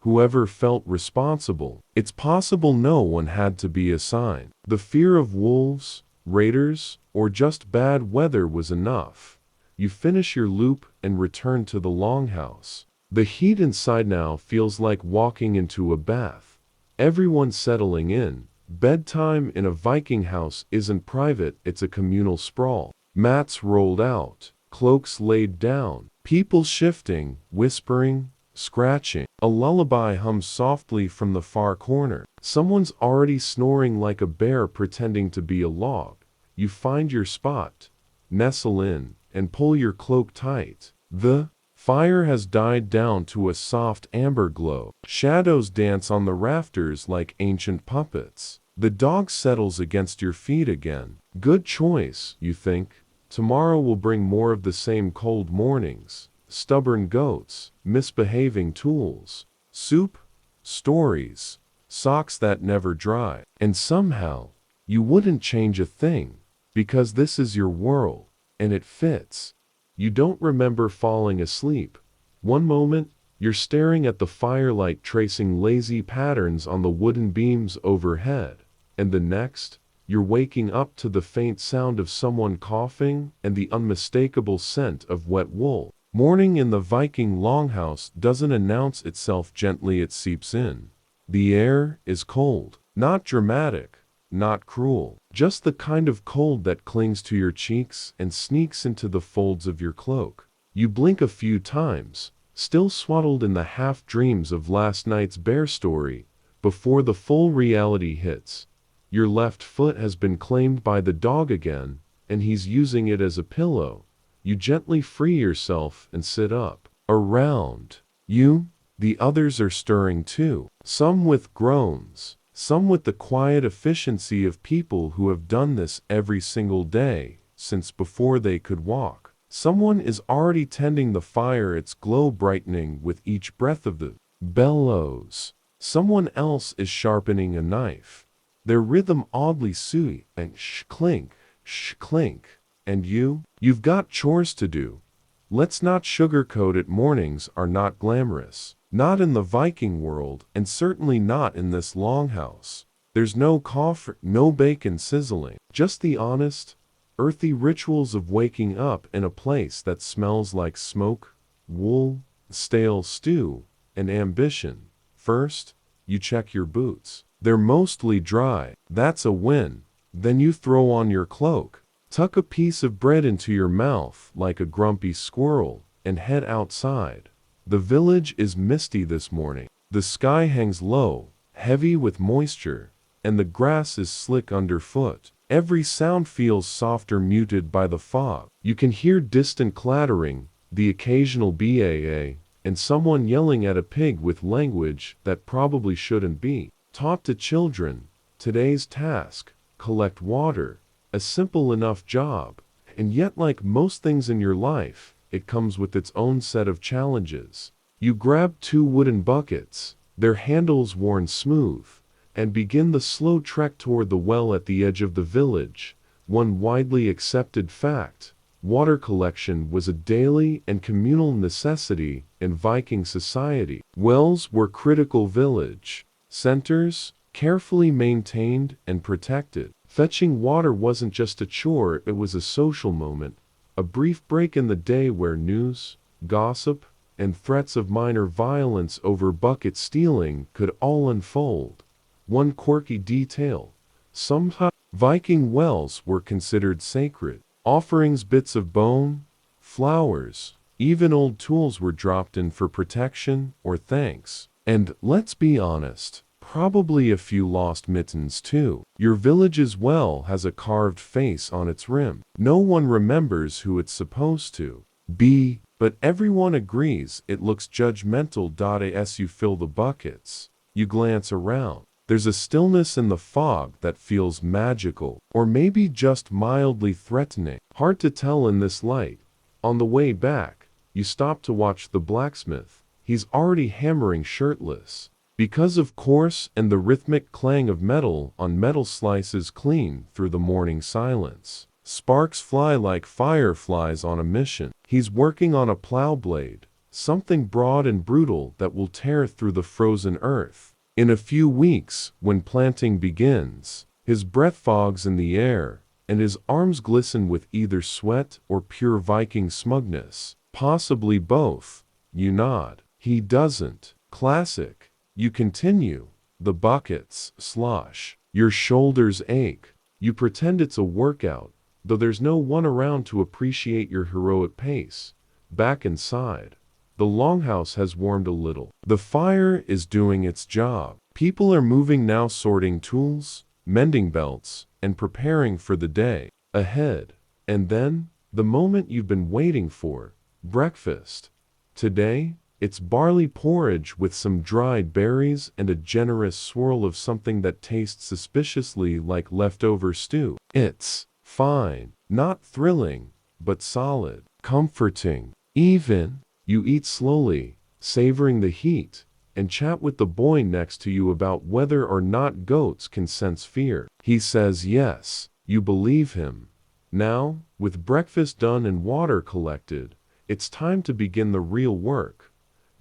whoever felt responsible. It's possible no one had to be assigned. The fear of wolves, raiders, or just bad weather was enough. You finish your loop and return to the longhouse. The heat inside now feels like walking into a bath. Everyone's settling in. Bedtime in a Viking house isn't private, it's a communal sprawl. Mats rolled out, cloaks laid down, people shifting, whispering, scratching. A lullaby hums softly from the far corner. Someone's already snoring like a bear pretending to be a log. You find your spot, nestle in, and pull your cloak tight. The fire has died down to a soft amber glow. Shadows dance on the rafters like ancient puppets. The dog settles against your feet again. Good choice, you think. Tomorrow will bring more of the same cold mornings. Stubborn goats, misbehaving tools, soup, stories, socks that never dry. And somehow, you wouldn't change a thing, because this is your world, and it fits. You don't remember falling asleep. One moment, you're staring at the firelight tracing lazy patterns on the wooden beams overhead, and the next, you're waking up to the faint sound of someone coughing and the unmistakable scent of wet wool. Morning in the Viking longhouse doesn't announce itself gently, it seeps in. The air is cold, not dramatic, not cruel, just the kind of cold that clings to your cheeks and sneaks into the folds of your cloak. You blink a few times, still swaddled in the half-dreams of last night's bear story, before the full reality hits. Your left foot has been claimed by the dog again, and he's using it as a pillow. You gently free yourself and sit up. Around you, the others are stirring too, some with groans, some with the quiet efficiency of people who have done this every single day, since before they could walk. Someone is already tending the fire, its glow brightening with each breath of the bellows. Someone else is sharpening a knife, their rhythm oddly sooty, and sh-clink, sh-clink. And you've got chores to do. Let's not sugarcoat it, mornings are not glamorous. Not in the Viking world, and certainly not in this longhouse. There's no coffee, no bacon sizzling, just the honest, earthy rituals of waking up in a place that smells like smoke, wool, stale stew, and ambition. First, you check your boots. They're mostly dry. That's a win. Then you throw on your cloak, tuck a piece of bread into your mouth like a grumpy squirrel, and head outside. The village is misty this morning. The sky hangs low, heavy with moisture, and the grass is slick underfoot. Every sound feels softer, muted by the fog. You can hear distant clattering, the occasional baa, and someone yelling at a pig with language that probably shouldn't be taught to children. Today's task: collect water. A simple enough job, and yet, like most things in your life, it comes with its own set of challenges. You grab 2 wooden buckets, their handles worn smooth, and begin the slow trek toward the well at the edge of the village. One widely accepted fact: water collection was a daily and communal necessity in Viking society. Wells were critical village centers, carefully maintained and protected. Fetching water wasn't just a chore, it was a social moment, a brief break in the day where news, gossip, and threats of minor violence over bucket stealing could all unfold. One quirky detail: sometimes Viking wells were considered sacred. Offerings, bits of bone, flowers, even old tools were dropped in for protection or thanks. And, let's be honest, probably a few lost mittens too. Your village's well has a carved face on its rim. No one remembers who it's supposed to be, but everyone agrees it looks judgmental. As you fill the buckets, you glance around. There's a stillness in the fog that feels magical, or maybe just mildly threatening. Hard to tell in this light. On the way back, you stop to watch the blacksmith. He's already hammering shirtless. Because of course, and the rhythmic clang of metal on metal slices clean through the morning silence. Sparks fly like fireflies on a mission. He's working on a plow blade, something broad and brutal that will tear through the frozen earth. In a few weeks, when planting begins, his breath fogs in the air, and his arms glisten with either sweat or pure Viking smugness. Possibly both. You nod. He doesn't. Classic. You continue. The buckets slosh. Your shoulders ache. You pretend it's a workout, though there's no one around to appreciate your heroic pace. Back inside, the longhouse has warmed a little. The fire is doing its job. People are moving now, sorting tools, mending belts, and preparing for the day ahead. And then, the moment you've been waiting for: breakfast. Today, it's barley porridge with some dried berries and a generous swirl of something that tastes suspiciously like leftover stew. It's fine, not thrilling, but solid, comforting. Even, you eat slowly, savoring the heat, and chat with the boy next to you about whether or not goats can sense fear. He says yes. You believe him. Now, with breakfast done and water collected, it's time to begin the real work.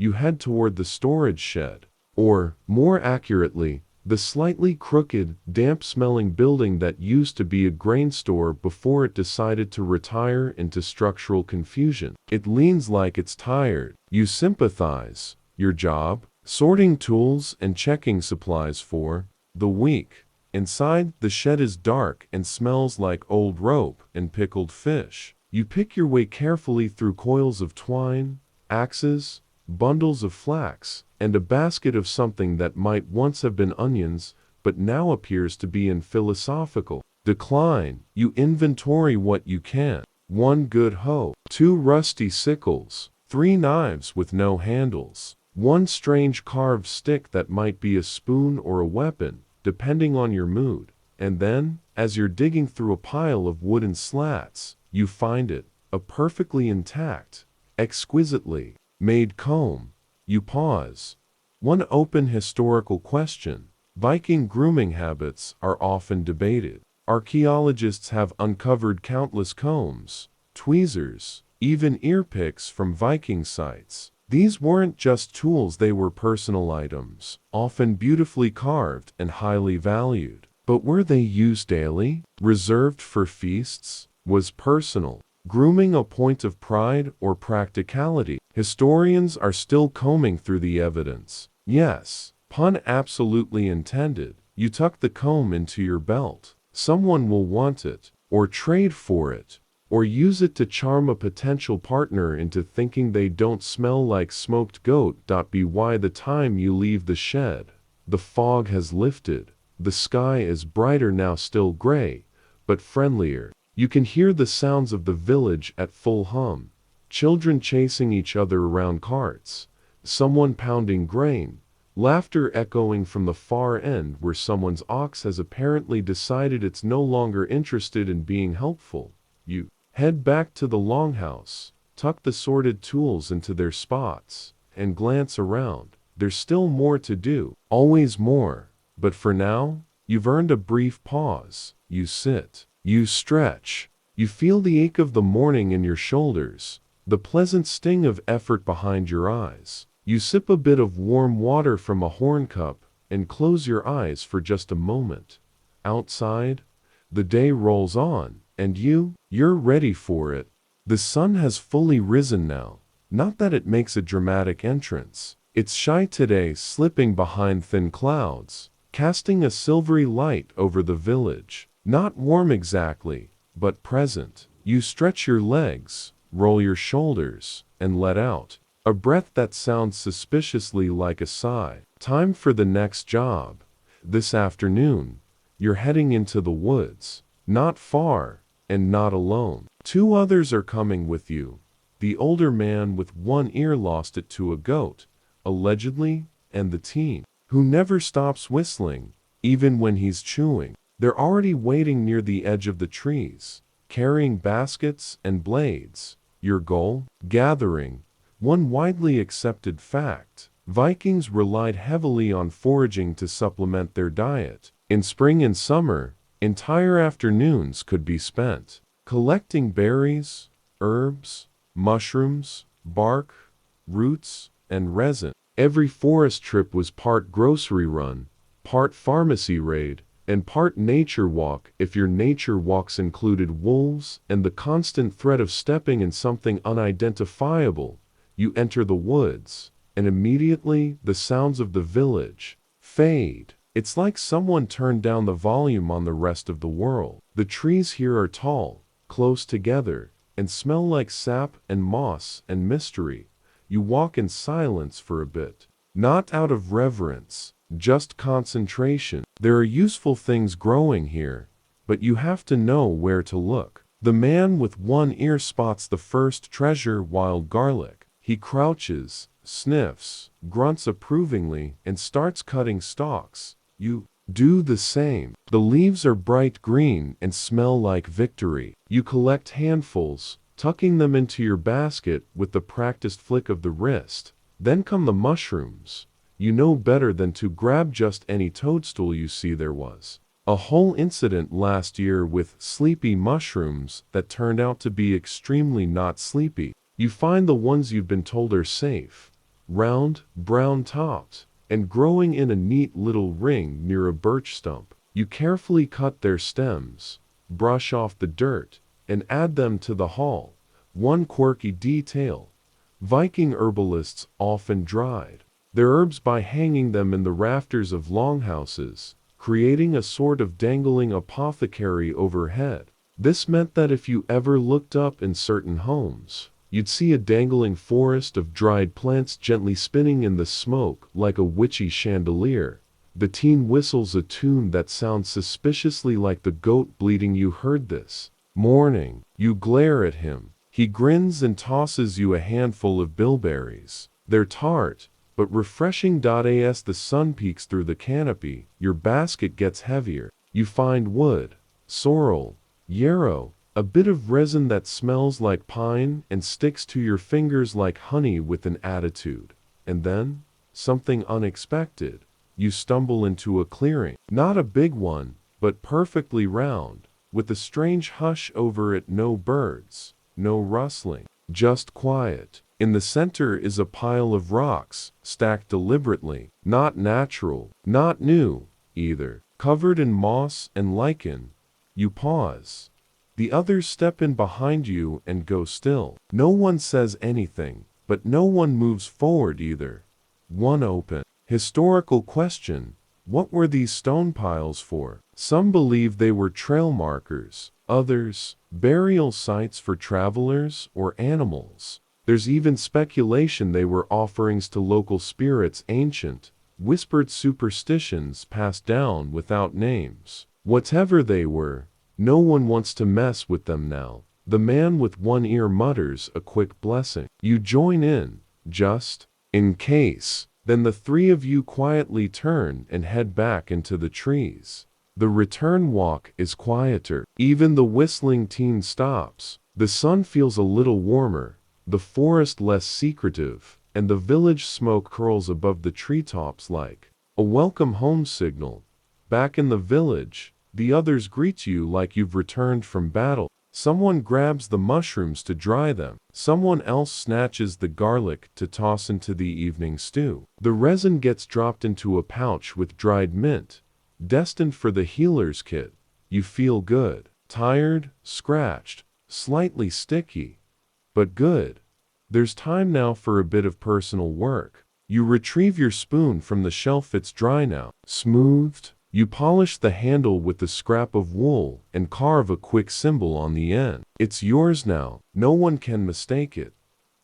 You head toward the storage shed, or, more accurately, The slightly crooked, damp-smelling building that used to be a grain store before it decided to retire into structural confusion. It leans like it's tired. You sympathize. Your job? Sorting tools and checking supplies for the week. Inside, the shed is dark and smells like old rope and pickled fish. You pick your way carefully through coils of twine, axes, bundles of flax, and a basket of something that might once have been onions, but now appears to be in philosophical decline. You inventory what you can. 1 good hoe, 2 rusty sickles, 3 knives with no handles, 1 strange carved stick that might be a spoon or a weapon, depending on your mood. And then, as you're digging through a pile of wooden slats, you find it, a perfectly intact, exquisitely made comb. You pause. One open historical question. Viking grooming habits are often debated. Archaeologists have uncovered countless combs, tweezers, even ear picks from Viking sites. These weren't just tools, they were personal items, often beautifully carved and highly valued. But were they used daily? Reserved for feasts? Was personal grooming a point of pride or practicality? Historians are still combing through the evidence. Yes, pun absolutely intended. You tuck the comb into your belt. Someone will want it, or trade for it, or use it to charm a potential partner into thinking they don't smell like smoked goat. By the time you leave the shed, the fog has lifted. The sky is brighter now, still gray, but friendlier. You can hear the sounds of the village at full hum. Children chasing each other around carts, someone pounding grain, laughter echoing from the far end where someone's ox has apparently decided it's no longer interested in being helpful. You head back to the longhouse, tuck the sorted tools into their spots, and glance around. There's still more to do, always more, but for now, you've earned a brief pause. You sit, you stretch, you feel the ache of the morning in your shoulders, the pleasant sting of effort behind your eyes. You sip a bit of warm water from a horn cup and close your eyes for just a moment. Outside, the day rolls on, and you're ready for it. The sun has fully risen now. Not that it makes a dramatic entrance. It's shy today, slipping behind thin clouds, casting a silvery light over the village. Not warm exactly, but present. You stretch your legs, roll your shoulders, and let out a breath that sounds suspiciously like a sigh. Time for the next job. This afternoon, you're heading into the woods. Not far, and not alone. 2 others are coming with you. The older man with one ear lost it to a goat, allegedly, and the teen, who never stops whistling, even when he's chewing. They're already waiting near the edge of the trees, carrying baskets and blades. Your goal? Gathering. One widely accepted fact. Vikings relied heavily on foraging to supplement their diet. In spring and summer, entire afternoons could be spent collecting berries, herbs, mushrooms, bark, roots, and resin. Every forest trip was part grocery run, part pharmacy raid, and part nature walk if your nature walks included wolves and the constant threat of stepping in something unidentifiable. You enter the woods, and immediately the sounds of the village fade. It's like someone turned down the volume on the rest of the world. The trees here are tall, close together, and smell like sap and moss and mystery. You walk in silence for a bit, not out of reverence, just concentration. There are useful things growing here, but you have to know where to look. The man with one ear spots the first treasure: wild garlic. He crouches, sniffs, grunts approvingly, and starts cutting stalks. You do the same. The leaves are bright green and smell like victory. You collect handfuls, tucking them into your basket with the practiced flick of the wrist. Then come the mushrooms. You know better than to grab just any toadstool you see. There was a whole incident last year with sleepy mushrooms that turned out to be extremely not sleepy. You find the ones you've been told are safe. Round, brown topped, and growing in a neat little ring near a birch stump. You carefully cut their stems, brush off the dirt, and add them to the haul. One quirky detail: Viking herbalists often dried their herbs by hanging them in the rafters of longhouses, creating a sort of dangling apothecary overhead. This meant that if you ever looked up in certain homes, you'd see a dangling forest of dried plants gently spinning in the smoke like a witchy chandelier. The teen whistles a tune that sounds suspiciously like the goat bleating you heard this morning. You glare at him. He grins and tosses you a handful of bilberries. They're tart, but refreshing. As the sun peeks through the canopy, your basket gets heavier. You find wood, sorrel, yarrow, a bit of resin that smells like pine and sticks to your fingers like honey with an attitude. And then, something unexpected. You stumble into a clearing. Not a big one, but perfectly round, with a strange hush over it. No birds, no rustling, just quiet. In the center is a pile of rocks, stacked deliberately, not natural, not new, either, covered in moss and lichen. You pause. The others step in behind you and go still. No one says anything, but no one moves forward either. One open, historical question: what were these stone piles for? Some believe they were trail markers, others, burial sites for travelers or animals. There's even speculation they were offerings to local spirits, ancient, whispered superstitions passed down without names. Whatever they were, no one wants to mess with them now. The man with one ear mutters a quick blessing. You join in, just in case. Then the three of you quietly turn and head back into the trees. The return walk is quieter. Even the whistling teen stops. The sun feels a little warmer, the forest less secretive, and the village smoke curls above the treetops like a welcome home signal. Back in the village, the others greet you like you've returned from battle. Someone grabs the mushrooms to dry them. Someone else snatches the garlic to toss into the evening stew. The resin gets dropped into a pouch with dried mint, destined for the healer's kit. You feel good. Tired, scratched, slightly sticky, but good. There's time now for a bit of personal work. You retrieve your spoon from the shelf. It's dry now, smoothed. You polish the handle with a scrap of wool and carve a quick symbol on the end. It's yours now. No one can mistake it.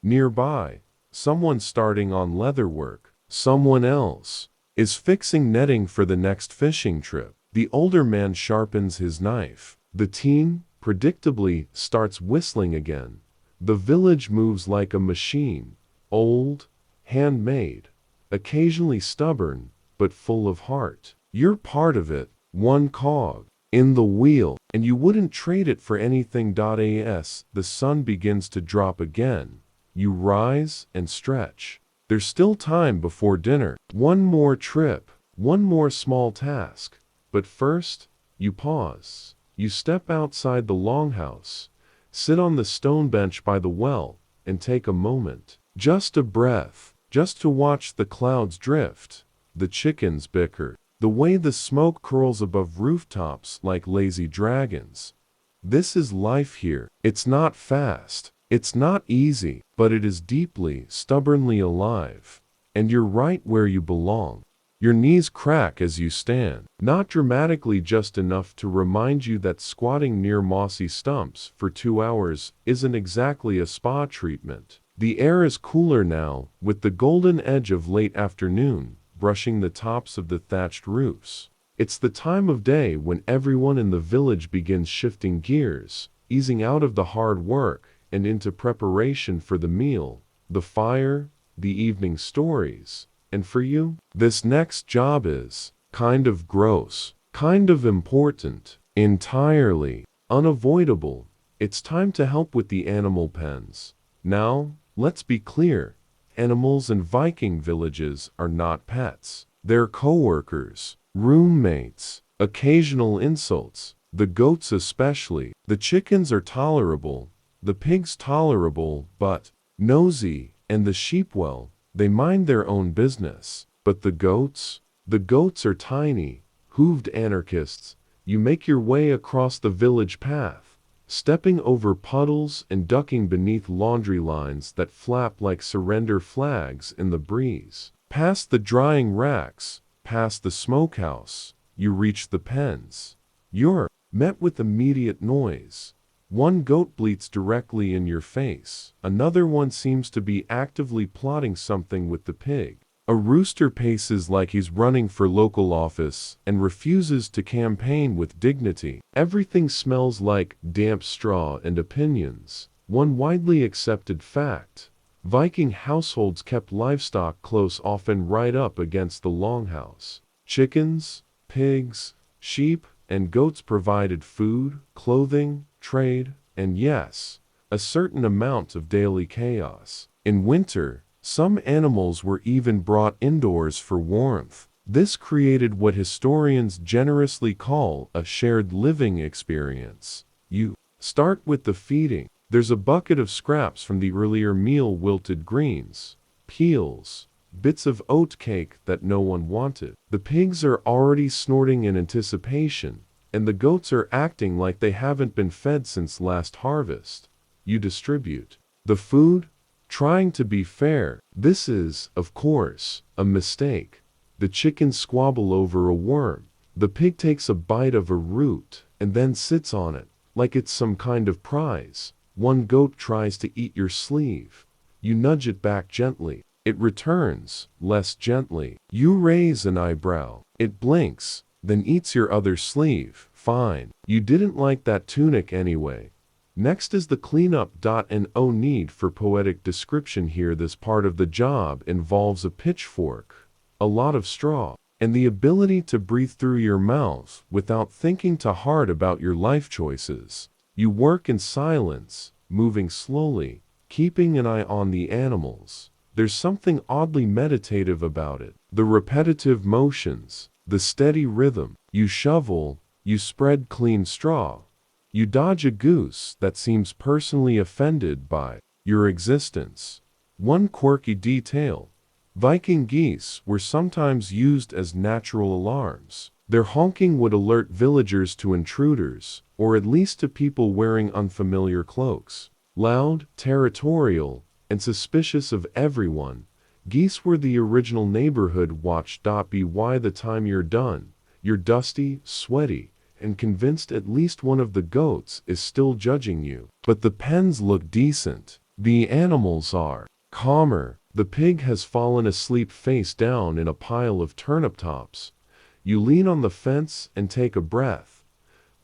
Nearby, someone's starting on leatherwork. Someone else is fixing netting for the next fishing trip. The older man sharpens his knife. The teen, predictably, starts whistling again. The village moves like a machine. Old, handmade, occasionally stubborn, but full of heart. You're part of it, one cog in the wheel, and you wouldn't trade it for anything. As the sun begins to drop again, you rise and stretch. There's still time before dinner. One more trip, one more small task. But first, you pause. You step outside the longhouse, sit on the stone bench by the well, and take a moment. Just a breath, just to watch the clouds drift, the chickens bicker, the way the smoke curls above rooftops like lazy dragons. This is life here. It's not fast. It's not easy, but it is deeply, stubbornly alive. And you're right where you belong. Your knees crack as you stand, not dramatically, just enough to remind you that squatting near mossy stumps for 2 hours isn't exactly a spa treatment. The air is cooler now, with the golden edge of late afternoon brushing the tops of the thatched roofs. It's the time of day when everyone in the village begins shifting gears, easing out of the hard work and into preparation for the meal, the fire, the evening stories. And for you, this next job is kind of gross, kind of important, entirely unavoidable. It's time to help with the animal pens. Now, let's be clear. Animals in Viking villages are not pets. They're co-workers, roommates, occasional insults. The goats especially. The chickens are tolerable, the pigs tolerable, but nosy, and the sheep, well, they mind their own business. But the goats? The goats are tiny, hooved anarchists. You make your way across the village path, stepping over puddles and ducking beneath laundry lines that flap like surrender flags in the breeze. Past the drying racks, past the smokehouse, you reach the pens. You're met with immediate noise. One goat bleats directly in your face. Another one seems to be actively plotting something with the pig. A rooster paces like he's running for local office and refuses to campaign with dignity. Everything smells like damp straw and opinions. One widely accepted fact: Viking households kept livestock close, often right up against the longhouse. Chickens, pigs, sheep, and goats provided food, clothing, trade, and yes, a certain amount of daily chaos. In winter, some animals were even brought indoors for warmth. This created what historians generously call a shared living experience. You start with the feeding. There's a bucket of scraps from the earlier meal, wilted greens, peels, bits of oat cake that no one wanted. The pigs are already snorting in anticipation, and the goats are acting like they haven't been fed since last harvest. You distribute the food, trying to be fair. This is, of course, a mistake. The chickens squabble over a worm. The pig takes a bite of a root and then sits on it, like it's some kind of prize. One goat tries to eat your sleeve. You nudge it back gently. It returns, less gently. You raise an eyebrow. It blinks, then eats your other sleeve. Fine. You didn't like that tunic anyway. Next is the cleanup. No need for poetic description here. This part of the job involves a pitchfork, a lot of straw, and the ability to breathe through your mouth without thinking too hard about your life choices. You work in silence, moving slowly, keeping an eye on the animals. There's something oddly meditative about it. The repetitive motions, the steady rhythm. You shovel, you spread clean straw. You dodge a goose that seems personally offended by your existence. One quirky detail: Viking geese were sometimes used as natural alarms. Their honking would alert villagers to intruders, or at least to people wearing unfamiliar cloaks. Loud, territorial, and suspicious of everyone, geese were the original neighborhood watch. By the time you're done, you're dusty, sweaty, and convinced at least one of the goats is still judging you. But the pens look decent. The animals are calmer. The pig has fallen asleep face down in a pile of turnip tops. You lean on the fence and take a breath.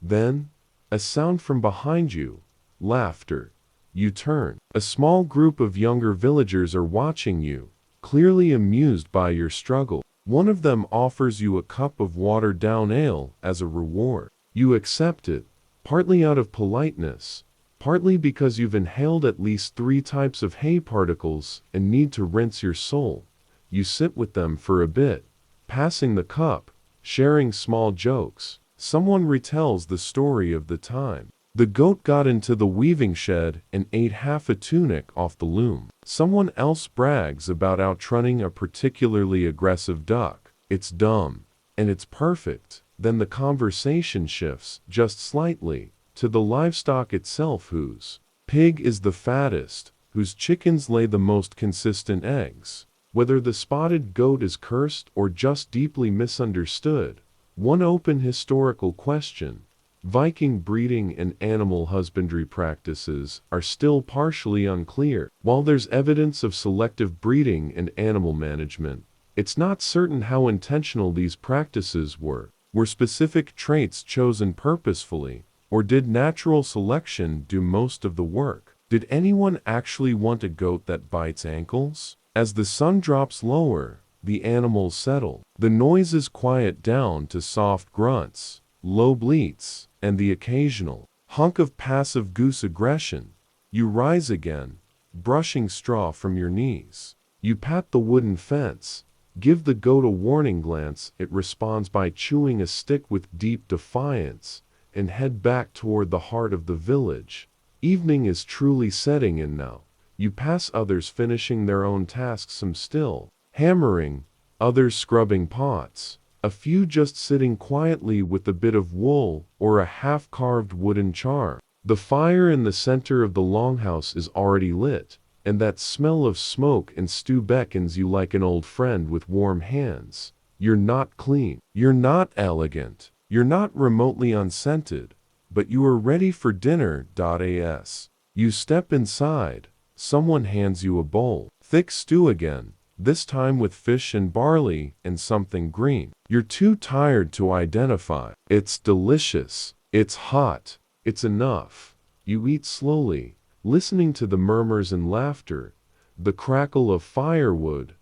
Then, a sound from behind you. Laughter. You turn. A small group of younger villagers are watching you, clearly amused by your struggle. One of them offers you a cup of watered-down ale as a reward. You accept it, partly out of politeness, partly because you've inhaled at least 3 types of hay particles and need to rinse your soul. You sit with them for a bit, passing the cup, sharing small jokes. Someone retells the story of the time the goat got into the weaving shed and ate half a tunic off the loom. Someone else brags about outrunning a particularly aggressive duck. It's dumb, and it's perfect. Then the conversation shifts, just slightly, to the livestock itself. Whose pig is the fattest? Whose chickens lay the most consistent eggs? Whether the spotted goat is cursed or just deeply misunderstood. One open historical question. Viking breeding and animal husbandry practices are still partially unclear. While there's evidence of selective breeding and animal management, it's not certain how intentional these practices were. Were specific traits chosen purposefully, or did natural selection do most of the work? Did anyone actually want a goat that bites ankles? As the sun drops lower, the animals settle. The noises quiet down to soft grunts, low bleats, and the occasional hunk of passive goose aggression. You rise again, brushing straw from your knees. You pat the wooden fence, give the goat a warning glance. It responds by chewing a stick with deep defiance, and head back toward the heart of the village. Evening is truly setting in now. You pass others finishing their own tasks, some still hammering, others scrubbing pots, a few just sitting quietly with a bit of wool or a half-carved wooden charm. The fire in the center of the longhouse is already lit, and that smell of smoke and stew beckons you like an old friend with warm hands. You're not clean. You're not elegant. You're not remotely unscented, but you are ready for dinner. As you step inside, someone hands you a bowl. Thick stew again, this time with fish and barley and something green. You're too tired to identify. It's delicious. It's hot. It's enough. You eat slowly, listening to the murmurs and laughter, the crackle of firewood,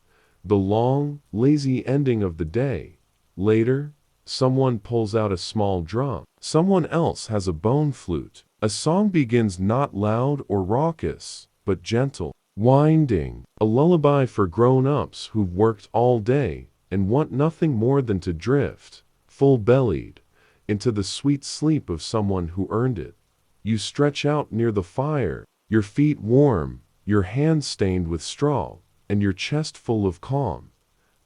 the long, lazy ending of the day. Later, someone pulls out a small drum. Someone else has a bone flute. A song begins, not loud or raucous, but gentle, winding, a lullaby for grown-ups who've worked all day and want nothing more than to drift, full-bellied, into the sweet sleep of someone who earned it. You stretch out near the fire, your feet warm, your hands stained with straw, and your chest full of calm.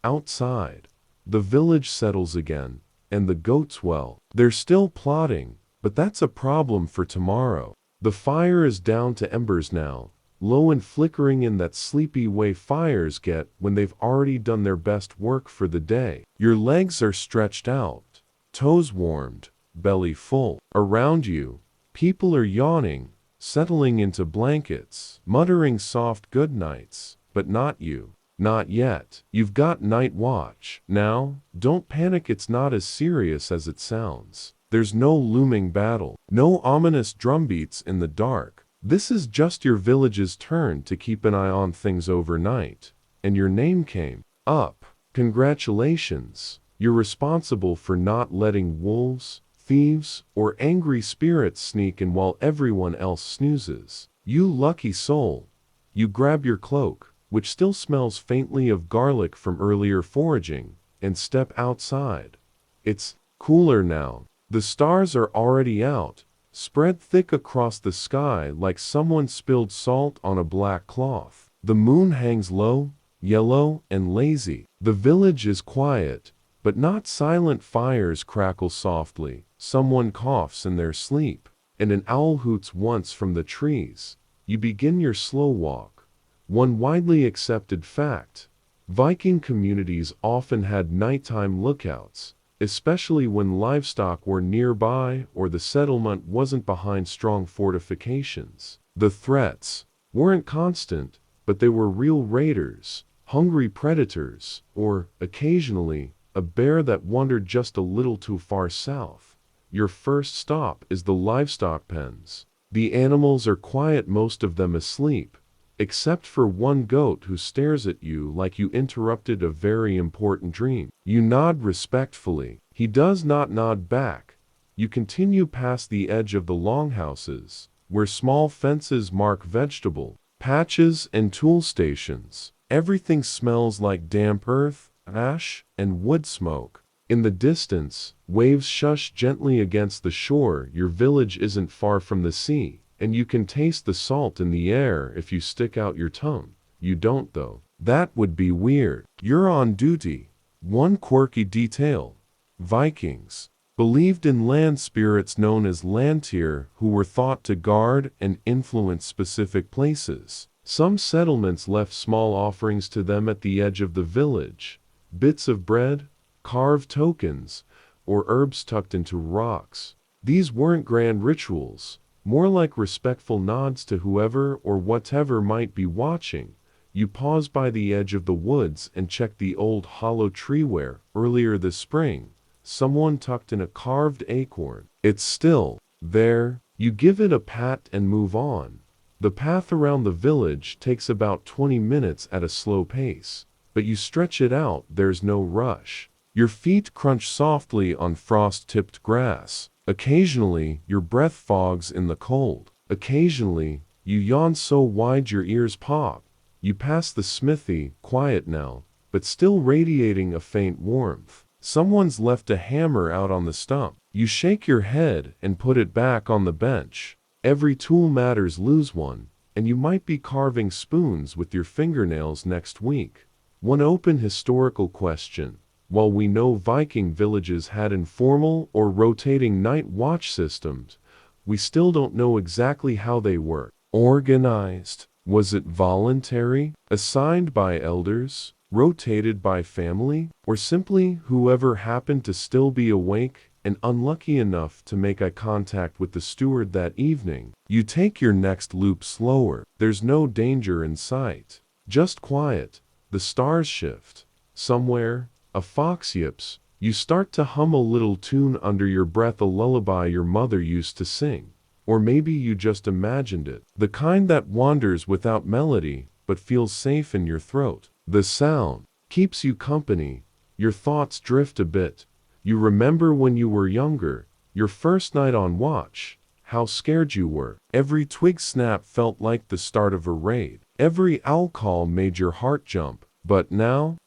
Outside, the village settles again, and the goats, well, they're still plotting, but that's a problem for tomorrow. The fire is down to embers now, low and flickering in that sleepy way fires get when they've already done their best work for the day. Your legs are stretched out, toes warmed, belly full. Around you, people are yawning, settling into blankets, muttering soft good nights, but not you. Not yet. You've got night watch. Now, don't panic, it's not as serious as it sounds. There's no looming battle, no ominous drumbeats in the dark. This is just your village's turn to keep an eye on things overnight. And your name came up. Congratulations. You're responsible for not letting wolves, thieves, or angry spirits sneak in while everyone else snoozes. You lucky soul. You grab your cloak, which still smells faintly of garlic from earlier foraging, and step outside. It's cooler now. The stars are already out, spread thick across the sky like someone spilled salt on a black cloth. The moon hangs low, yellow, and lazy. The village is quiet, but not silent. Fires crackle softly, someone coughs in their sleep, and an owl hoots once from the trees. You begin your slow walk. One widely accepted fact: Viking communities often had nighttime lookouts, especially when livestock were nearby or the settlement wasn't behind strong fortifications. The threats weren't constant, but they were real: raiders, hungry predators, or, occasionally, a bear that wandered just a little too far south. Your first stop is the livestock pens. The animals are quiet, most of them asleep, except for one goat who stares at you like you interrupted a very important dream. You nod respectfully. He does not nod back. You continue past the edge of the longhouses, where small fences mark vegetable patches and tool stations. Everything smells like damp earth, ash, and wood smoke. In the distance, waves shush gently against the shore. Your village isn't far from the sea, and you can taste the salt in the air if you stick out your tongue. You don't, though. That would be weird. You're on duty. One quirky detail: Vikings believed in land spirits known as Lantir, who were thought to guard and influence specific places. Some settlements left small offerings to them at the edge of the village: bits of bread, carved tokens, or herbs tucked into rocks. These weren't grand rituals, more like respectful nods to whoever or whatever might be watching. You pause by the edge of the woods and check the old hollow tree where, earlier this spring, someone tucked in a carved acorn. It's still there. You give it a pat and move on. The path around the village takes about 20 minutes at a slow pace, but you stretch it out. There's no rush. Your feet crunch softly on frost-tipped grass. Occasionally, your breath fogs in the cold. Occasionally, you yawn so wide your ears pop. You pass the smithy, quiet now, but still radiating a faint warmth. Someone's left a hammer out on the stump. You shake your head and put it back on the bench. Every tool matters. Lose one, and you might be carving spoons with your fingernails next week. One open historical question. While we know Viking villages had informal or rotating night watch systems, we still don't know exactly how they were organized. Was it voluntary, assigned by elders, rotated by family, or simply whoever happened to still be awake and unlucky enough to make eye contact with the steward that evening? You take your next loop slower. There's no danger in sight. Just quiet. The stars shift. Somewhere, a fox yips. You start to hum a little tune under your breath, a lullaby your mother used to sing. Or maybe you just imagined it. The kind that wanders without melody, but feels safe in your throat. The sound keeps you company. Your thoughts drift a bit. You remember when you were younger, your first night on watch, how scared you were. Every twig snap felt like the start of a raid. Every owl call made your heart jump. But now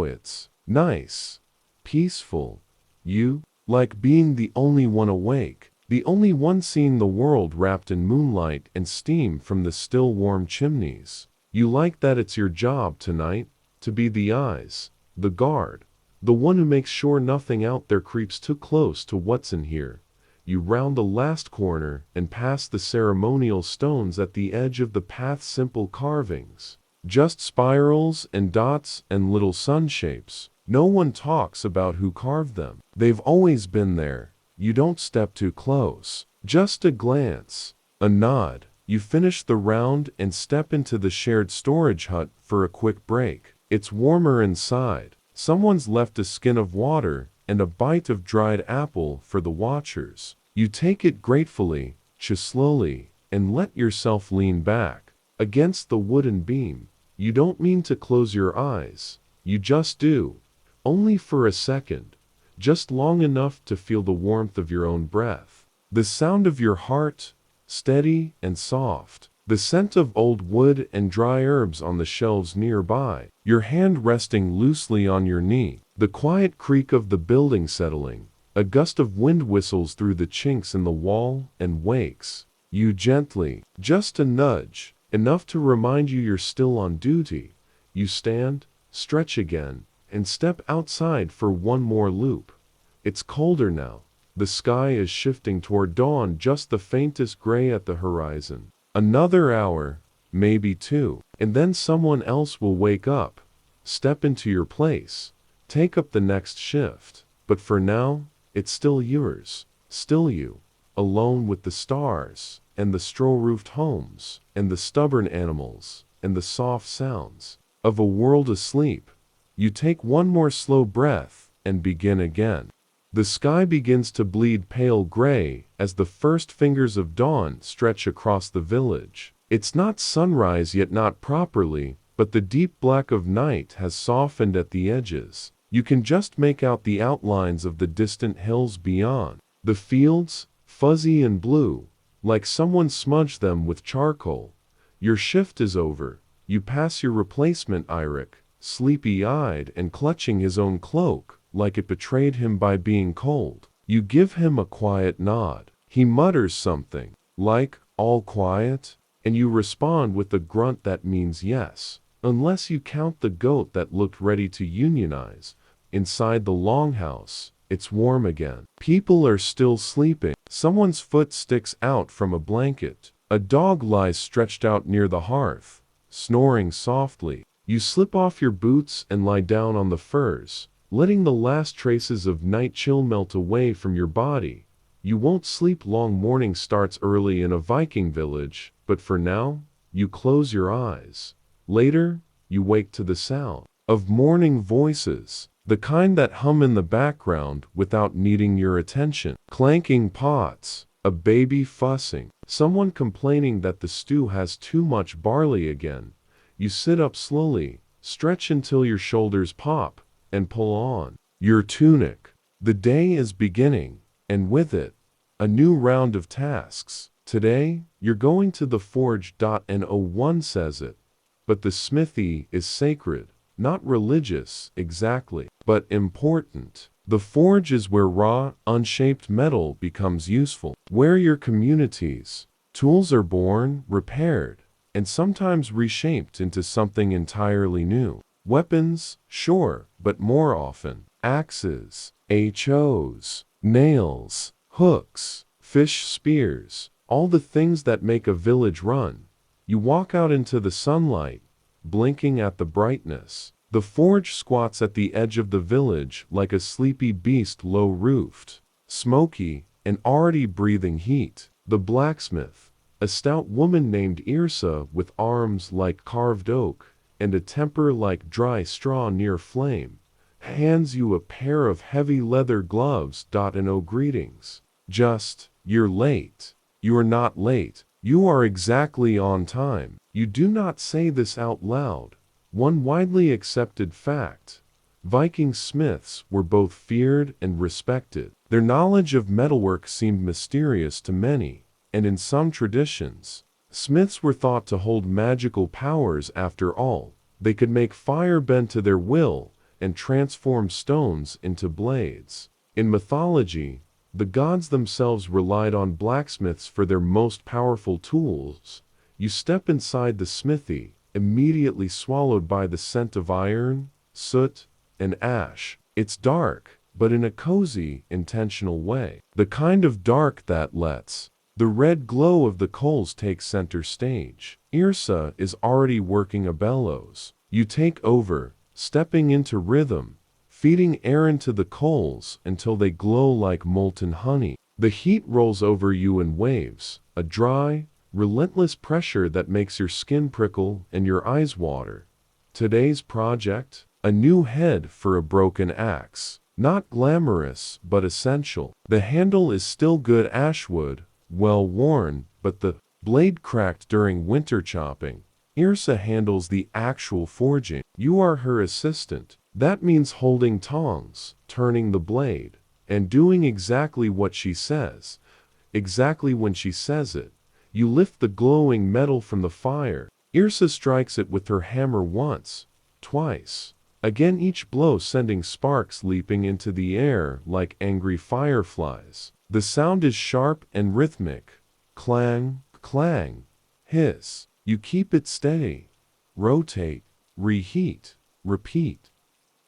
it's nice, peaceful. You like being the only one awake, the only one seeing the world wrapped in moonlight and steam from the still warm chimneys. You like that it's your job tonight to be the eyes, the guard, the one who makes sure nothing out there creeps too close to what's in here. You round the last corner and past the ceremonial stones at the edge of the path, simple carvings. Just spirals and dots and little sun shapes. No one talks about who carved them. They've always been there. You don't step too close. Just a glance, a nod. You finish the round and step into the shared storage hut for a quick break. It's warmer inside. Someone's left a skin of water and a bite of dried apple for the watchers. You take it gratefully, chew slowly, and let yourself lean back against the wooden beam. You don't mean to close your eyes. You just do. Only for a second. Just long enough to feel the warmth of your own breath. The sound of your heart, steady and soft. The scent of old wood and dry herbs on the shelves nearby. Your hand resting loosely on your knee. The quiet creak of the building settling. A gust of wind whistles through the chinks in the wall and wakes you gently. Just a nudge. Enough to remind you you're still on duty. You stand, stretch again, and step outside for one more loop. It's colder now. The sky is shifting toward dawn, just the faintest gray at the horizon. Another hour, maybe two, and then someone else will wake up, step into your place, take up the next shift. But for now, it's still yours, still you, alone with the stars, and the straw-roofed homes, and the stubborn animals, and the soft sounds of a world asleep. You take one more slow breath and begin again. The sky begins to bleed pale gray as the first fingers of dawn stretch across the village. It's not sunrise yet, not properly, but the deep black of night has softened at the edges. You can just make out the outlines of the distant hills beyond. The fields, fuzzy and blue, like someone smudged them with charcoal. Your shift is over. You pass your replacement, Eirik, sleepy-eyed and clutching his own cloak, like it betrayed him by being cold. You give him a quiet nod. He mutters something, like, all quiet? And you respond with a grunt that means yes, unless you count the goat that looked ready to unionize. Inside the longhouse, it's warm again. People are still sleeping. Someone's foot sticks out from a blanket. A dog lies stretched out near the hearth, snoring softly. You slip off your boots and lie down on the furs, letting the last traces of night chill melt away from your body. You won't sleep long. Morning starts early in a Viking village, but for now, you close your eyes. Later, you wake to the sound of morning voices, the kind that hum in the background without needing your attention. Clanking pots, a baby fussing, someone complaining that the stew has too much barley again. You sit up slowly, stretch until your shoulders pop, and pull on your tunic. The day is beginning, and with it, a new round of tasks. Today, you're going to the forge. No one says it, but the smithy is sacred, not religious exactly, but important. The forge is where raw, unshaped metal becomes useful, where your community's tools are born, repaired, and sometimes reshaped into something entirely new. Weapons, sure, but more often, axes, HOs, nails, hooks, fish spears, all the things that make a village run. You walk out into the sunlight, blinking at the brightness. The forge squats at the edge of the village like a sleepy beast low-roofed, smoky, and already breathing heat. The blacksmith, a stout woman named Yrsa with arms like carved oak and a temper like dry straw near flame, hands you a pair of heavy leather gloves. And oh greetings. Just, you're late. You are not late. You are exactly on time. You do not say this out loud. One widely accepted fact. Viking smiths were both feared and respected. Their knowledge of metalwork seemed mysterious to many, and in some traditions, smiths were thought to hold magical powers. After all, they could make fire bend to their will and transform stones into blades. In mythology, the gods themselves relied on blacksmiths for their most powerful tools. You step inside the smithy, immediately swallowed by the scent of iron, soot, and ash. It's dark, but in a cozy, intentional way. The kind of dark that lets the red glow of the coals take center stage. Yrsa is already working a bellows. You take over, stepping into rhythm, feeding air into the coals until they glow like molten honey. The heat rolls over you in waves, a dry, relentless pressure that makes your skin prickle and your eyes water. Today's project? A new head for a broken axe. Not glamorous, but essential. The handle is still good ashwood, well worn, but the blade cracked during winter chopping. Yrsa handles the actual forging. You are her assistant. That means holding tongs, turning the blade, and doing exactly what she says, exactly when she says it. You lift the glowing metal from the fire. Yrsa strikes it with her hammer once, twice, again, each blow sending sparks leaping into the air like angry fireflies. The sound is sharp and rhythmic. Clang, clang, hiss. You keep it steady. Rotate, reheat, repeat.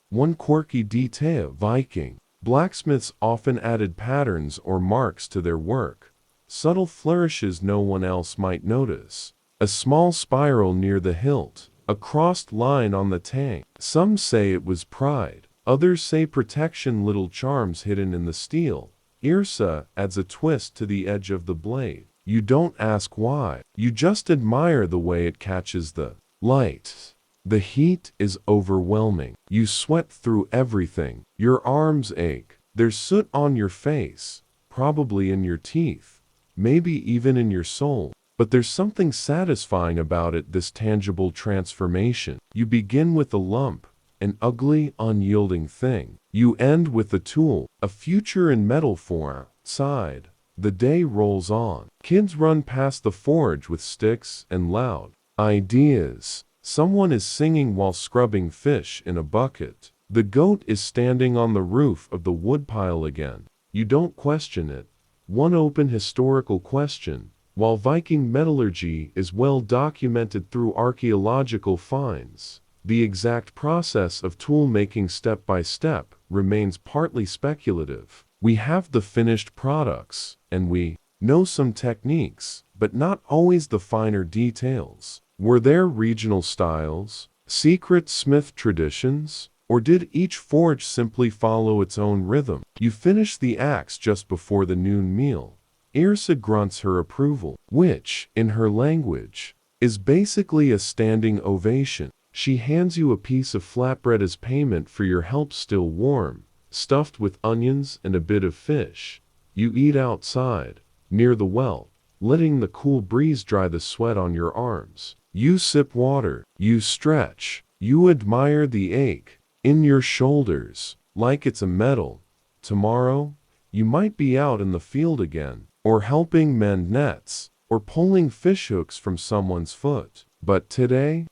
One quirky detail. Viking blacksmiths often added patterns or marks to their work. Subtle flourishes no one else might notice. A small spiral near the hilt, a crossed line on the tang. Some say it was pride, others say protection. Little charms hidden in the steel. Yrsa adds a twist to the edge of the blade. You don't ask why, you just admire the way it catches the light. The heat is overwhelming. You sweat through everything. Your arms ache. There's soot on your face, probably in your teeth. Maybe even in your soul. But there's something satisfying about it, this tangible transformation. You begin with a lump, an ugly, unyielding thing. You end with a tool, a future in metal form. Outside, the day rolls on. Kids run past the forge with sticks and loud ideas. Someone is singing while scrubbing fish in a bucket. The goat is standing on the roof of the woodpile again. You don't question it. One open historical question. While Viking metallurgy is well documented through archaeological finds, the exact process of tool making step by step remains partly speculative. We have the finished products, and we know some techniques, but not always the finer details. Were there regional styles, secret smith traditions, or did each forge simply follow its own rhythm? You finish the axe just before the noon meal. Yrsa grunts her approval, which, in her language, is basically a standing ovation. She hands you a piece of flatbread as payment for your help, still warm, stuffed with onions and a bit of fish. You eat outside, near the well, letting the cool breeze dry the sweat on your arms. You sip water, you stretch, you admire the ache in your shoulders, like it's a medal. Tomorrow, you might be out in the field again, or helping mend nets, or pulling fishhooks from someone's foot. But today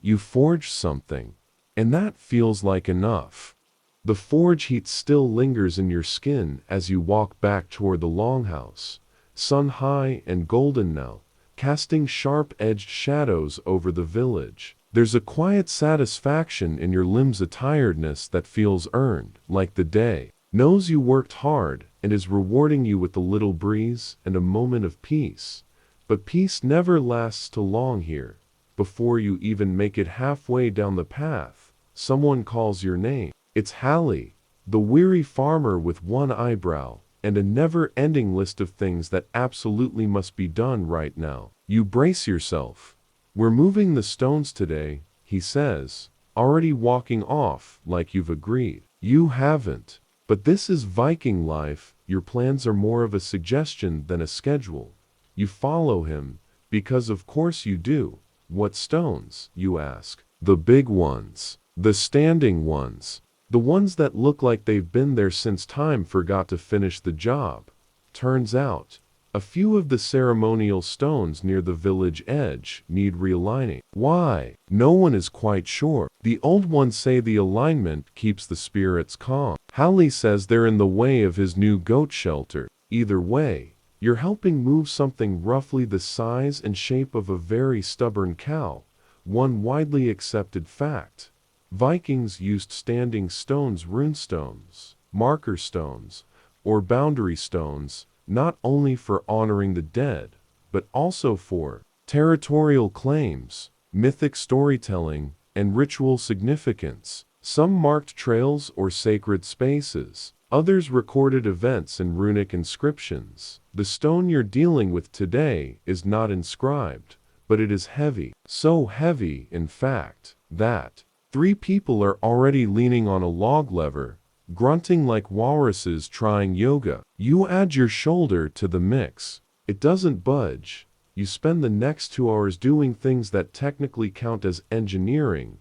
you forged something, and that feels like enough. The forge heat still lingers in your skin as you walk back toward the longhouse, sun high and golden now, casting sharp-edged shadows over the village. There's a quiet satisfaction in your limbs, a tiredness that feels earned, like the day knows you worked hard and is rewarding you with a little breeze and a moment of peace. But peace never lasts too long here. Before you even make it halfway down the path, someone calls your name. It's Hallie, the weary farmer with one eyebrow and a never-ending list of things that absolutely must be done right now. You brace yourself. We're moving the stones today, he says, already walking off like you've agreed. You haven't. But this is Viking life. Your plans are more of a suggestion than a schedule. You follow him, because of course you do. What stones, you ask? The big ones. The standing ones. The ones that look like they've been there since time forgot to finish the job. Turns out, a few of the ceremonial stones near the village edge need realigning. Why? No one is quite sure. The old ones say the alignment keeps the spirits calm. Hallie says they're in the way of his new goat shelter. Either way, you're helping move something roughly the size and shape of a very stubborn cow. One widely accepted fact. Vikings used standing stones, runestones, marker stones, or boundary stones, not only for honoring the dead, but also for territorial claims, mythic storytelling, and ritual significance. Some marked trails or sacred spaces. Others recorded events and runic inscriptions. The stone you're dealing with today is not inscribed, but it is heavy. So heavy, in fact, that 3 people are already leaning on a log lever, grunting like walruses trying yoga. You add your shoulder to the mix. It doesn't budge. You spend the next 2 hours doing things that technically count as engineering,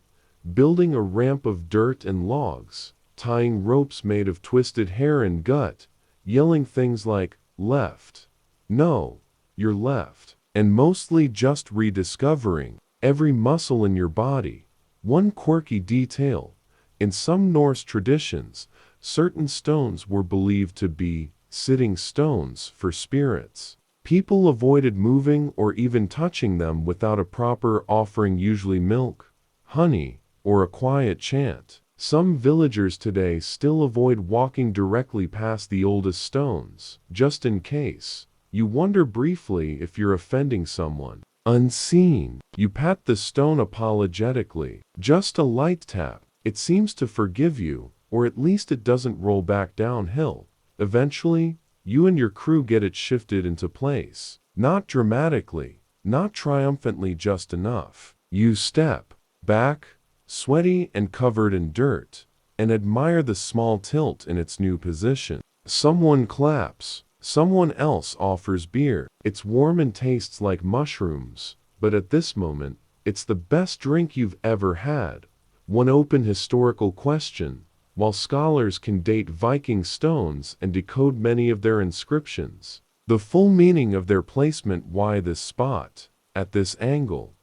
building a ramp of dirt and logs, tying ropes made of twisted hair and gut, yelling things like, left. No, you're left. And mostly just rediscovering every muscle in your body. One quirky detail. In some Norse traditions, certain stones were believed to be sitting stones for spirits. People avoided moving or even touching them without a proper offering, usually milk, honey, or a quiet chant. Some villagers today still avoid walking directly past the oldest stones, just in case. You wonder briefly if you're offending someone. Unseen, you pat the stone apologetically. Just a light tap. It seems to forgive you, or at least it doesn't roll back downhill. Eventually, you and your crew get it shifted into place. Not dramatically, not triumphantly, just enough. You step back, sweaty and covered in dirt, and admire the small tilt in its new position. Someone claps. Someone else offers beer. It's warm and tastes like mushrooms, but at this moment, it's the best drink you've ever had. One open historical question. While scholars can date Viking stones and decode many of their inscriptions, the full meaning of their placement, why this spot, at this angle,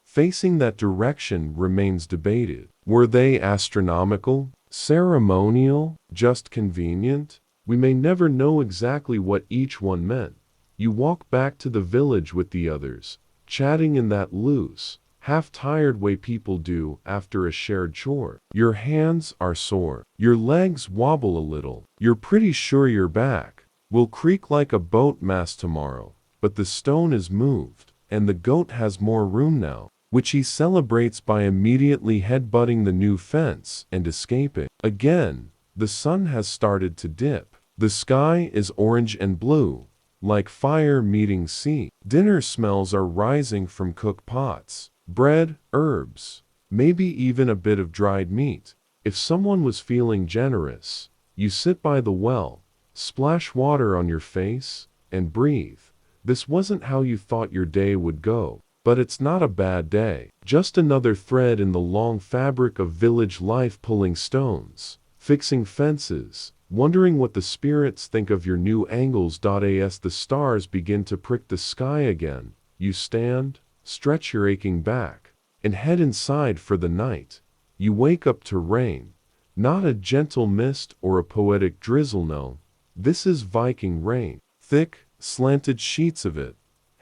facing that direction, remains debated. Were they astronomical, ceremonial, just convenient? We may never know exactly what each one meant. You walk back to the village with the others, chatting in that loose, half-tired way people do after a shared chore. Your hands are sore. Your legs wobble a little. You're pretty sure your back will creak like a boat mast tomorrow. But the stone is moved, and the goat has more room now, which he celebrates by immediately headbutting the new fence and escaping. Again, the sun has started to dip. The sky is orange and blue, like fire meeting sea. Dinner smells are rising from cook pots. Bread, herbs, maybe even a bit of dried meat. If someone was feeling generous, you sit by the well, splash water on your face, and breathe. This wasn't how you thought your day would go, but it's not a bad day. Just another thread in the long fabric of village life, pulling stones, fixing fences, wondering what the spirits think of your new angles. As the stars begin to prick the sky again, you stand, stretch your aching back, and head inside for the night. You wake up to rain. Not a gentle mist or a poetic drizzle, no. This is Viking rain. Thick, slanted sheets of it,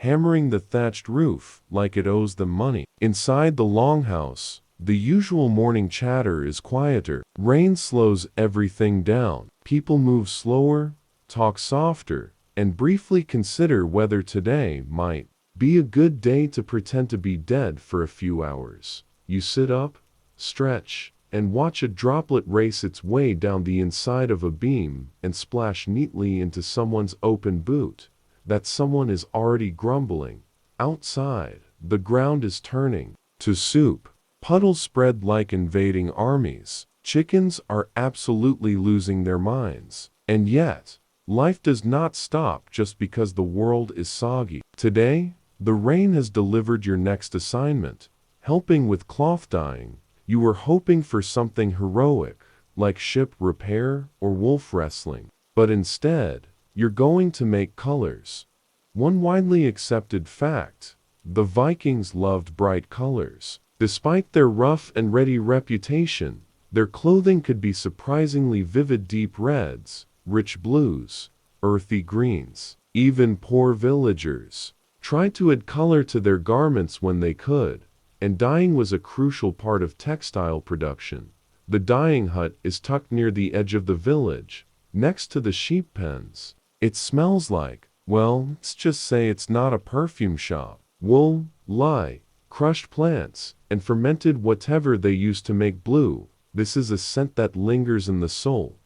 hammering the thatched roof like it owes them money. Inside the longhouse, the usual morning chatter is quieter. Rain slows everything down. People move slower, talk softer, and briefly consider whether today might be a good day to pretend to be dead for a few hours. You sit up, stretch, and watch a droplet race its way down the inside of a beam and splash neatly into someone's open boot. That someone is already grumbling. Outside, the ground is turning to soup. Puddles spread like invading armies. Chickens are absolutely losing their minds. And yet, life does not stop just because the world is soggy. Today, the rain has delivered your next assignment. Helping with cloth dyeing. You were hoping for something heroic, like ship repair or wolf wrestling. But instead, you're going to make colors. One widely accepted fact: the Vikings loved bright colors. Despite their rough and ready reputation, their clothing could be surprisingly vivid: deep reds, rich blues, earthy greens. Even poor villagers tried to add color to their garments when they could, and dyeing was a crucial part of textile production. The dyeing hut is tucked near the edge of the village, next to the sheep pens. It smells like, well, let's just say it's not a perfume shop. Wool, lye, crushed plants, and fermented whatever they used to make blue. This is a scent that lingers in the soul.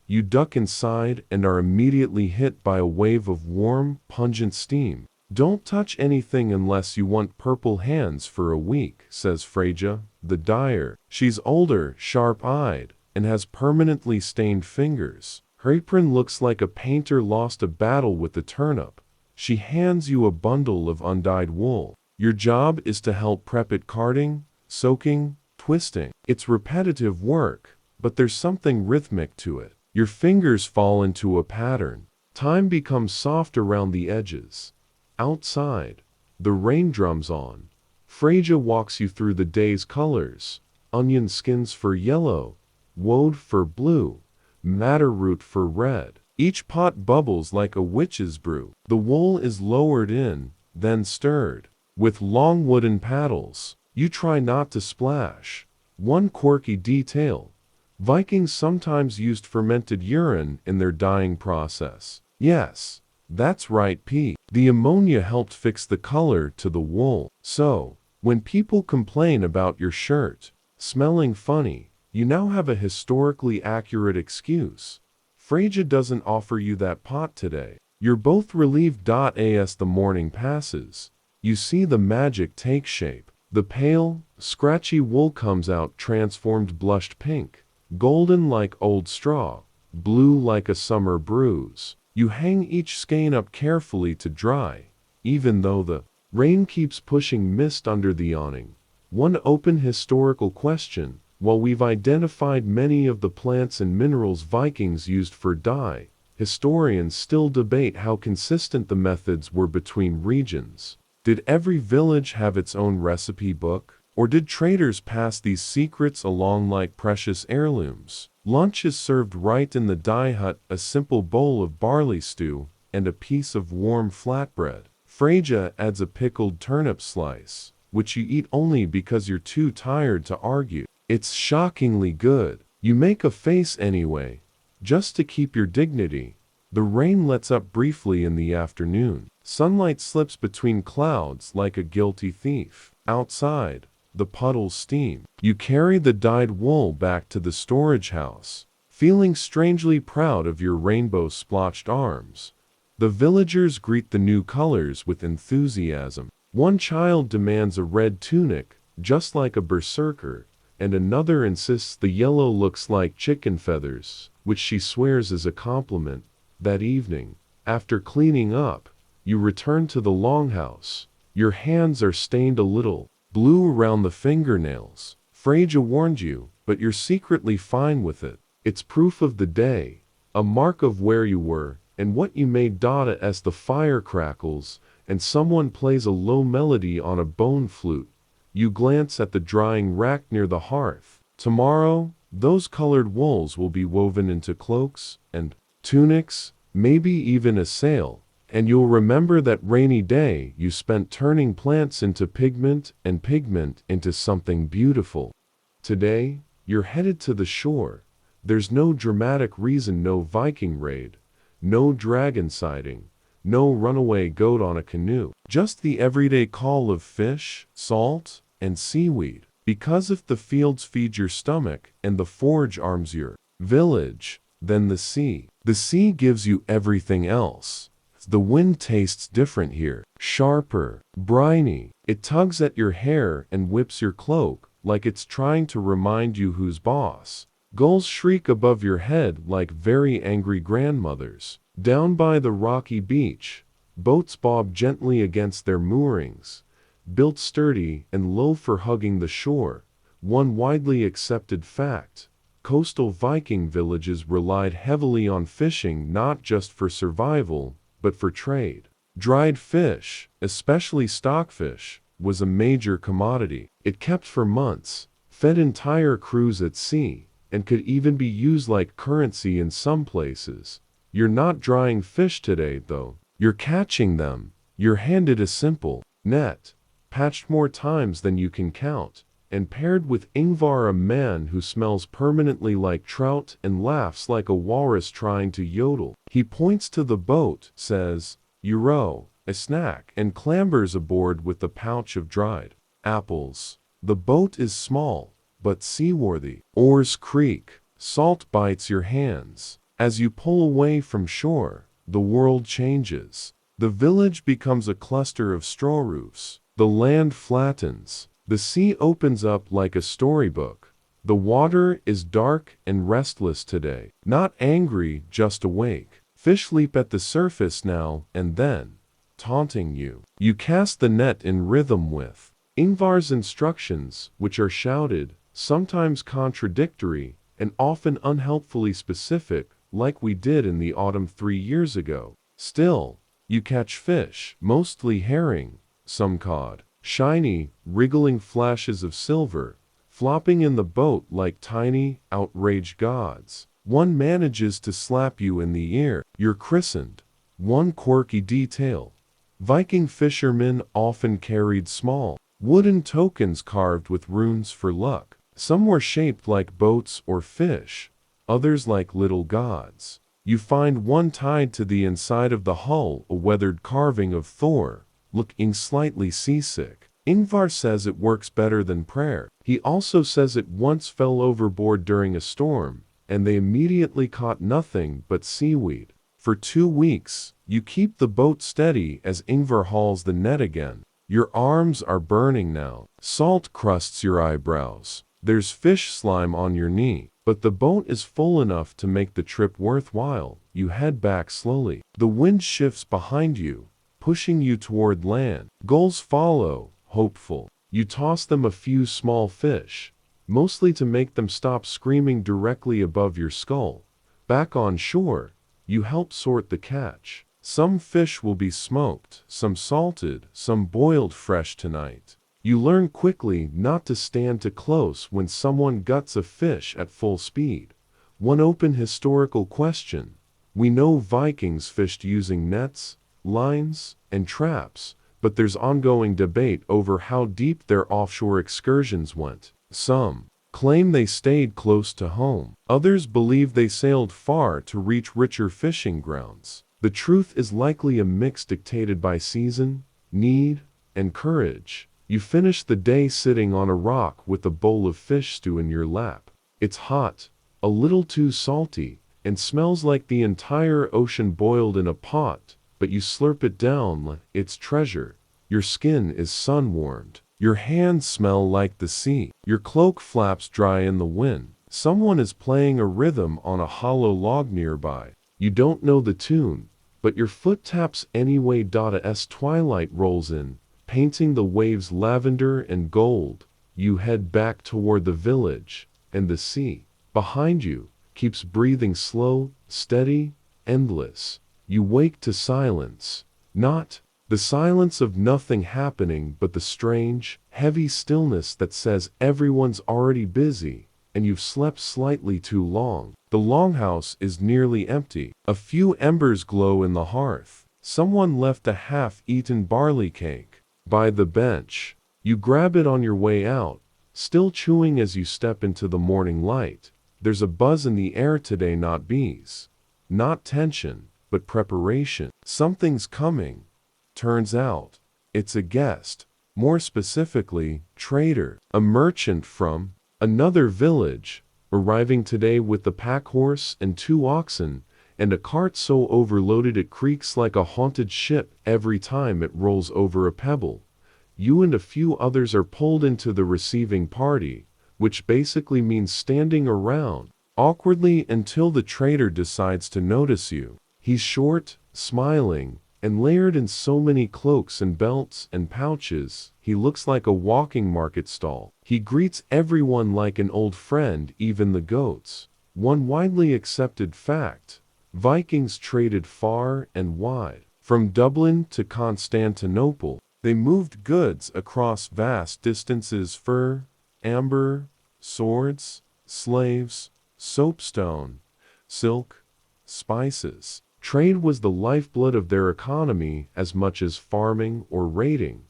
You duck inside and are immediately hit by a wave of warm, pungent steam. "Don't touch anything unless you want purple hands for a week," says Freja, the dyer. She's older, sharp-eyed, and has permanently stained fingers. Her apron looks like a painter lost a battle with the turnip. She hands you a bundle of undyed wool. Your job is to help prep it: carding, soaking, twisting. It's repetitive work, but there's something rhythmic to it. Your fingers fall into a pattern. Time becomes soft around the edges. Outside, the rain drums on. Freja walks you through the day's colors: onion skins for yellow, woad for blue, madder root for red. Each pot bubbles like a witch's brew. The wool is lowered in, then stirred. With long wooden paddles, you try not to splash. One quirky detail: Vikings sometimes used fermented urine in their dyeing process. Yes, that's right, P. The ammonia helped fix the color to the wool. So, when people complain about your shirt smelling funny, you now have a historically accurate excuse. Freja doesn't offer you that pot today. You're both relieved. As the morning passes, you see the magic take shape. The pale, scratchy wool comes out transformed blushed pink, golden like old straw, blue like a summer bruise. You hang each skein up carefully to dry, even though the rain keeps pushing mist under the awning. One open historical question: while we've identified many of the plants and minerals Vikings used for dye, historians still debate how consistent the methods were between regions. Did every village have its own recipe book? Or did traders pass these secrets along like precious heirlooms? Lunch is served right in the dye hut: a simple bowl of barley stew and a piece of warm flatbread. Freja adds a pickled turnip slice, which you eat only because you're too tired to argue. It's shockingly good. You make a face anyway, just to keep your dignity. The rain lets up briefly in the afternoon. Sunlight slips between clouds like a guilty thief. Outside, the puddles steam. You carry the dyed wool back to the storage house, feeling strangely proud of your rainbow-splotched arms. The villagers greet the new colors with enthusiasm. One child demands a red tunic, just like a berserker, and another insists the yellow looks like chicken feathers, which she swears is a compliment. That evening, after cleaning up, you return to the longhouse. Your hands are stained a little blue around the fingernails. Freja warned you, but you're secretly fine with it. It's proof of the day, a mark of where you were and what you made. As the fire crackles and someone plays a low melody on a bone flute, you glance at the drying rack near the hearth. Tomorrow, those colored wools will be woven into cloaks and tunics, maybe even a sail. And you'll remember that rainy day you spent turning plants into pigment and pigment into something beautiful. Today, you're headed to the shore. There's no dramatic reason, no Viking raid, no dragon sighting, no runaway goat on a canoe. Just the everyday call of fish, salt, and seaweed. Because if the fields feed your stomach and the forge arms your village, then the sea. The sea gives you everything else. The wind tastes different here. Sharper, briny. It tugs at your hair and whips your cloak, like it's trying to remind you who's boss. Gulls shriek above your head like very angry grandmothers. Down by the rocky beach, boats bob gently against their moorings, built sturdy and low for hugging the shore. One widely accepted fact: coastal Viking villages relied heavily on fishing, not just for survival, but for trade. Dried fish, especially stockfish, was a major commodity. It kept for months, fed entire crews at sea, and could even be used like currency in some places. You're not drying fish today, though. You're catching them. You're handed a simple net, patched more times than you can count, and paired with Ingvar, a man who smells permanently like trout and laughs like a walrus trying to yodel. He points to the boat, says, "You row," a snack, and clambers aboard with a pouch of dried apples. The boat is small, but seaworthy. Oars creak. Salt bites your hands. As you pull away from shore, the world changes. The village becomes a cluster of straw roofs. The land flattens. The sea opens up like a storybook. The water is dark and restless today. Not angry, just awake. Fish leap at the surface now and then, taunting you. You cast the net in rhythm with Ingvar's instructions, which are shouted, sometimes contradictory, and often unhelpfully specific, like we did in the autumn 3 years ago. Still, you catch fish, mostly herring, some cod, shiny, wriggling flashes of silver, flopping in the boat like tiny, outraged gods. One manages to slap you in the ear. You're christened. One quirky detail: Viking fishermen often carried small, wooden tokens carved with runes for luck. Some were shaped like boats or fish, others like little gods. You find one tied to the inside of the hull, a weathered carving of Thor, looking slightly seasick. Ingvar says it works better than prayer. He also says it once fell overboard during a storm, and they immediately caught nothing but seaweed. For 2 weeks, you keep the boat steady as Ingvar hauls the net again. Your arms are burning now. Salt crusts your eyebrows. There's fish slime on your knee. But the boat is full enough to make the trip worthwhile. You head back slowly. The wind shifts behind you, pushing you toward land. Gulls follow, hopeful. You toss them a few small fish, mostly to make them stop screaming directly above your skull. Back on shore, you help sort the catch. Some fish will be smoked, some salted, some boiled fresh tonight. You learn quickly not to stand too close when someone guts a fish at full speed. One open historical question: we know Vikings fished using nets, lines, and traps, but there's ongoing debate over how deep their offshore excursions went. Some claim they stayed close to home. Others believe they sailed far to reach richer fishing grounds. The truth is likely a mix dictated by season, need, and courage. You finish the day sitting on a rock with a bowl of fish stew in your lap. It's hot, a little too salty, and smells like the entire ocean boiled in a pot, but you slurp it down. It's treasure. Your skin is sun-warmed. Your hands smell like the sea. Your cloak flaps dry in the wind. Someone is playing a rhythm on a hollow log nearby. You don't know the tune, but your foot taps anyway. As twilight rolls in, painting the waves lavender and gold, you head back toward the village, and the sea, behind you, keeps breathing slow, steady, endless. You wake to silence. Not the silence of nothing happening, but the strange, heavy stillness that says everyone's already busy, and you've slept slightly too long. The longhouse is nearly empty. A few embers glow in the hearth. Someone left a half-eaten barley cake by the bench. You grab it on your way out, still chewing as you step into the morning light. There's a buzz in the air today, not bees, not tension, but preparation. Something's coming. Turns out, it's a guest. More specifically, trader, a merchant from another village, arriving today with the pack horse and 2 oxen, and a cart so overloaded it creaks like a haunted ship every time it rolls over a pebble. You and a few others are pulled into the receiving party, which basically means standing around awkwardly until the trader decides to notice you. He's short, smiling, and layered in so many cloaks and belts and pouches, he looks like a walking market stall. He greets everyone like an old friend, even the goats. One widely accepted fact: Vikings traded far and wide. From Dublin to Constantinople, they moved goods across vast distances: fur, amber, swords, slaves, soapstone, silk, spices. Trade was the lifeblood of their economy as much as farming or raiding.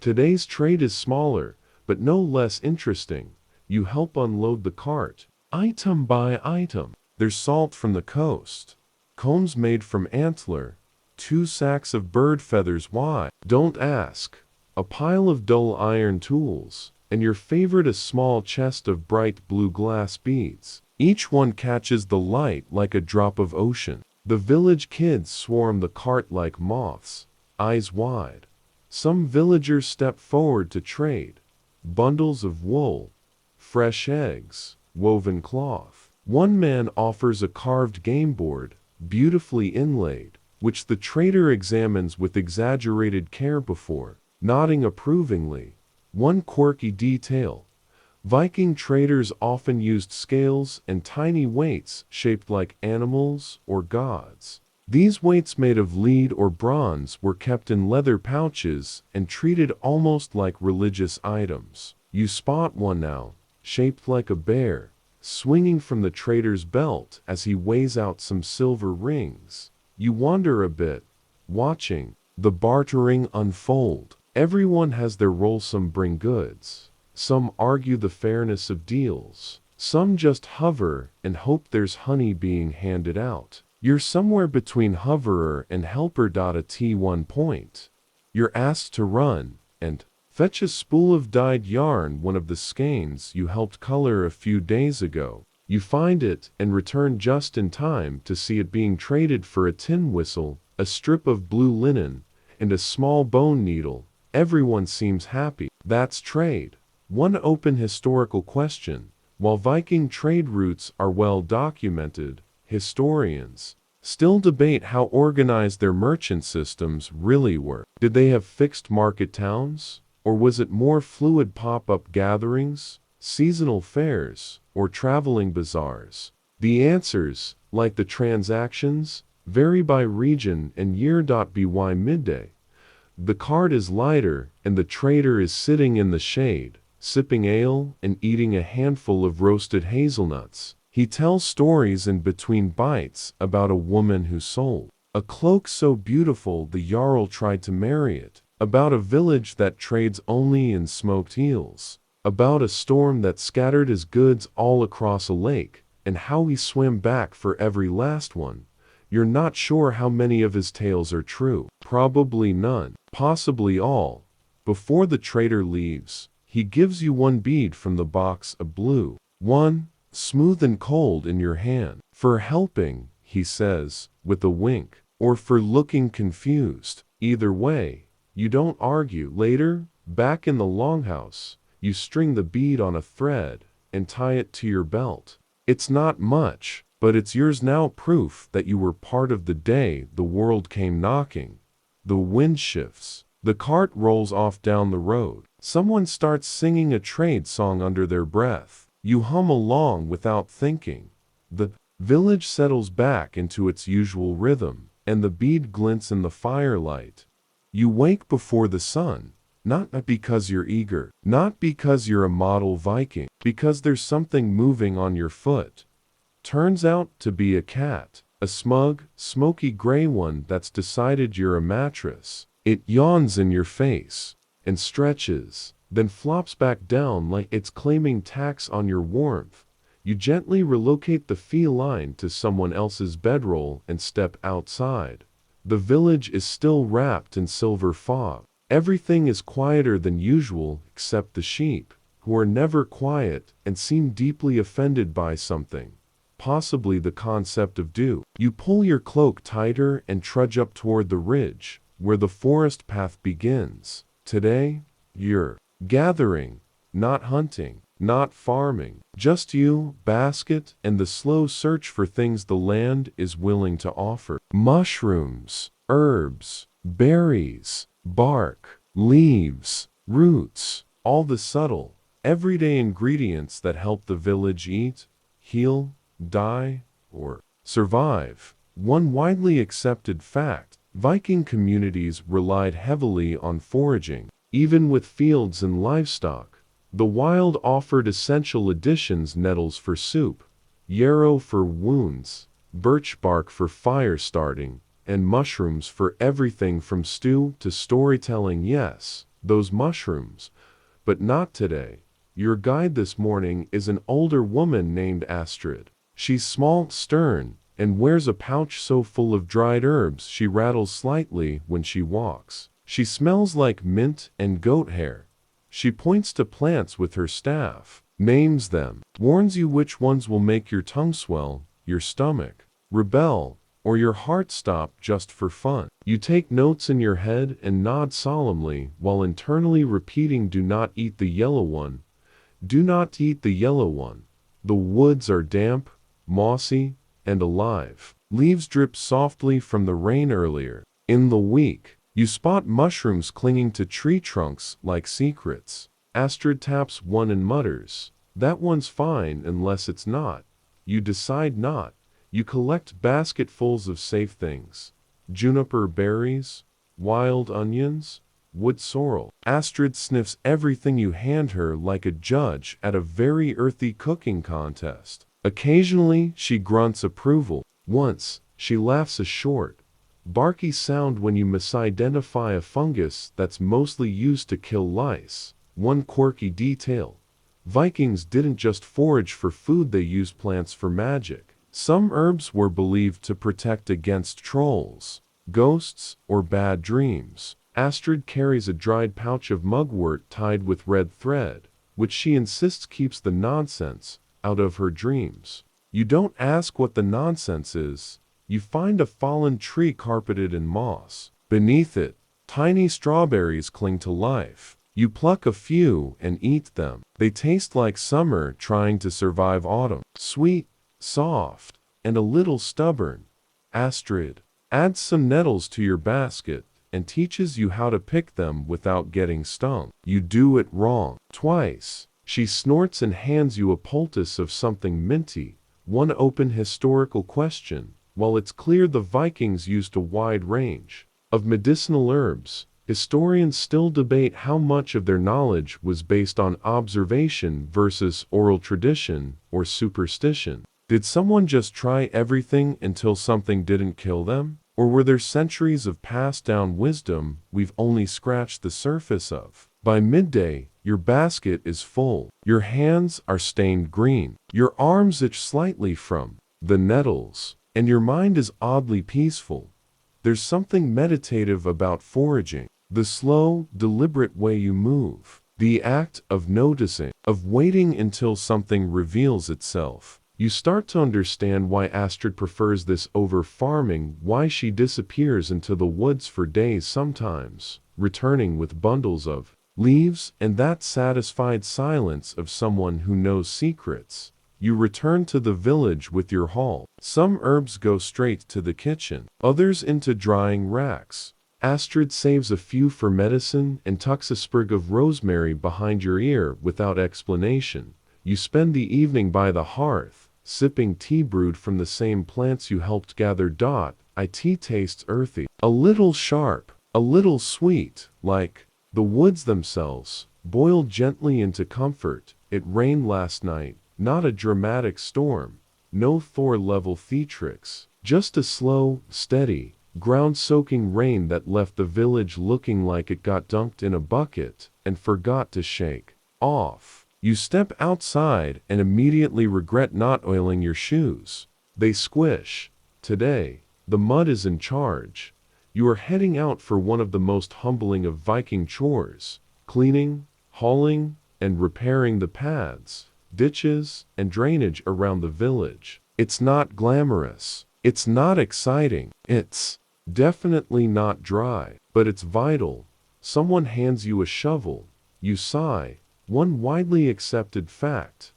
Today's trade is smaller, but no less interesting. You help unload the cart, item by item. There's salt from the coast, combs made from antler, 2 sacks of bird feathers wide. Don't ask. A pile of dull iron tools, and your favorite, a small chest of bright blue glass beads. Each one catches the light like a drop of ocean. The village kids swarm the cart like moths, eyes wide. Some villagers step forward to trade. Bundles of wool, fresh eggs, woven cloth. One man offers a carved game board, beautifully inlaid, which the trader examines with exaggerated care before nodding approvingly. One quirky detail: Viking traders often used scales and tiny weights shaped like animals or gods. These weights, made of lead or bronze, were kept in leather pouches and treated almost like religious items. You spot one now, shaped like a bear, swinging from the trader's belt as he weighs out some silver rings. You wander a bit, watching the bartering unfold. Everyone has their role. Some bring goods. Some argue the fairness of deals. Some just hover and hope there's honey being handed out. You're somewhere between hoverer and helper. At one point, you're asked to run and fetch a spool of dyed yarn, one of the skeins you helped color a few days ago. You find it and return just in time to see it being traded for a tin whistle, a strip of blue linen, and a small bone needle. Everyone seems happy. That's trade. One open historical question: while Viking trade routes are well documented, historians still debate how organized their merchant systems really were. Did they have fixed market towns? Or was it more fluid: pop-up gatherings, seasonal fairs, or traveling bazaars? The answers, like the transactions, vary by region and year. By midday, the cart is lighter and the trader is sitting in the shade, sipping ale and eating a handful of roasted hazelnuts. He tells stories in between bites about a woman who sold a cloak so beautiful the Jarl tried to marry it, about a village that trades only in smoked eels, about a storm that scattered his goods all across a lake, and how he swam back for every last one. You're not sure how many of his tales are true. Probably none, possibly all. Before the trader leaves, he gives you one bead from the box, a blue one, smooth and cold in your hand. For helping, he says, with a wink, or for looking confused. Either way, you don't argue. Later, back in the longhouse, you string the bead on a thread and tie it to your belt. It's not much, but it's yours now, proof that you were part of the day the world came knocking. The wind shifts. The cart rolls off down the road. Someone starts singing a trade song under their breath. You hum along without thinking. The village settles back into its usual rhythm, and the bead glints in the firelight. You wake before the sun, not because you're eager, not because you're a model Viking, because there's something moving on your foot. Turns out to be a cat. A smug, smoky gray one that's decided you're a mattress. It yawns in your face and stretches, then flops back down like it's claiming tax on your warmth. You gently relocate the feline to someone else's bedroll and step outside. The village is still wrapped in silver fog. Everything is quieter than usual except the sheep, who are never quiet and seem deeply offended by something, possibly the concept of dew. You pull your cloak tighter and trudge up toward the ridge, where the forest path begins. Today, you're gathering, not hunting, not farming, just you, basket, and the slow search for things the land is willing to offer. Mushrooms, herbs, berries, bark, leaves, roots, all the subtle, everyday ingredients that help the village eat, heal, die, or survive. One widely accepted fact: Viking communities relied heavily on foraging. Even with fields and livestock, the wild offered essential additions: nettles for soup, yarrow for wounds, birch bark for fire starting, and mushrooms for everything from stew to storytelling. Yes, those mushrooms, but not today. Your guide this morning is an older woman named Astrid. She's small, stern, and wears a pouch so full of dried herbs she rattles slightly when she walks. She smells like mint and goat hair. She points to plants with her staff, names them, warns you which ones will make your tongue swell, your stomach rebel, or your heart stop just for fun. You take notes in your head and nod solemnly while internally repeating, "Do not eat the yellow one. Do not eat the yellow one. The woods are damp, mossy, and alive. Leaves drip softly from the rain earlier in the week." You spot mushrooms clinging to tree trunks like secrets. Astrid taps one and mutters, "That one's fine unless it's not." You decide not. You collect basketfuls of safe things: juniper berries, wild onions, wood sorrel. Astrid sniffs everything you hand her like a judge at a very earthy cooking contest. Occasionally, she grunts approval. Once, she laughs a short, barky sound when you misidentify a fungus that's mostly used to kill lice. One quirky detail: Vikings didn't just forage for food, they used plants for magic. Some herbs were believed to protect against trolls, ghosts, or bad dreams. Astrid carries a dried pouch of mugwort tied with red thread, which she insists keeps the nonsense out of her dreams. You don't ask what the nonsense is. You find a fallen tree carpeted in moss. Beneath it, tiny strawberries cling to life. You pluck a few and eat them. They taste like summer trying to survive autumn. Sweet, soft, and a little stubborn. Astrid adds some nettles to your basket and teaches you how to pick them without getting stung. You do it wrong twice. She snorts and hands you a poultice of something minty, one open historical question. While it's clear the Vikings used a wide range of medicinal herbs, historians still debate how much of their knowledge was based on observation versus oral tradition or superstition. Did someone just try everything until something didn't kill them? Or were there centuries of passed down wisdom we've only scratched the surface of? By midday, your basket is full. Your hands are stained green. Your arms itch slightly from the nettles. And your mind is oddly peaceful. There's something meditative about foraging. The slow, deliberate way you move. The act of noticing, of waiting until something reveals itself. You start to understand why Astrid prefers this over farming, why she disappears into the woods for days sometimes, returning with bundles of leaves and that satisfied silence of someone who knows secrets. You return to the village with your haul. Some herbs go straight to the kitchen, others into drying racks. Astrid saves a few for medicine and tucks a sprig of rosemary behind your ear without explanation. You spend the evening by the hearth, sipping tea brewed from the same plants you helped gather. It tastes earthy, a little sharp, a little sweet, like the woods themselves, boiled gently into comfort. It rained last night. Not a dramatic storm, no Thor-level theatrics, Just a slow, steady, ground-soaking rain that left the village looking like it got dunked in a bucket and forgot to shake off. You step outside and immediately regret not oiling your shoes. They squish. Today, the mud is in charge. You are heading out for one of the most humbling of Viking chores: cleaning, hauling, and repairing the paths, ditches, and drainage around the village. It's not glamorous. It's not exciting. It's definitely not dry, but it's vital. Someone hands you a shovel. You sigh. One widely accepted fact: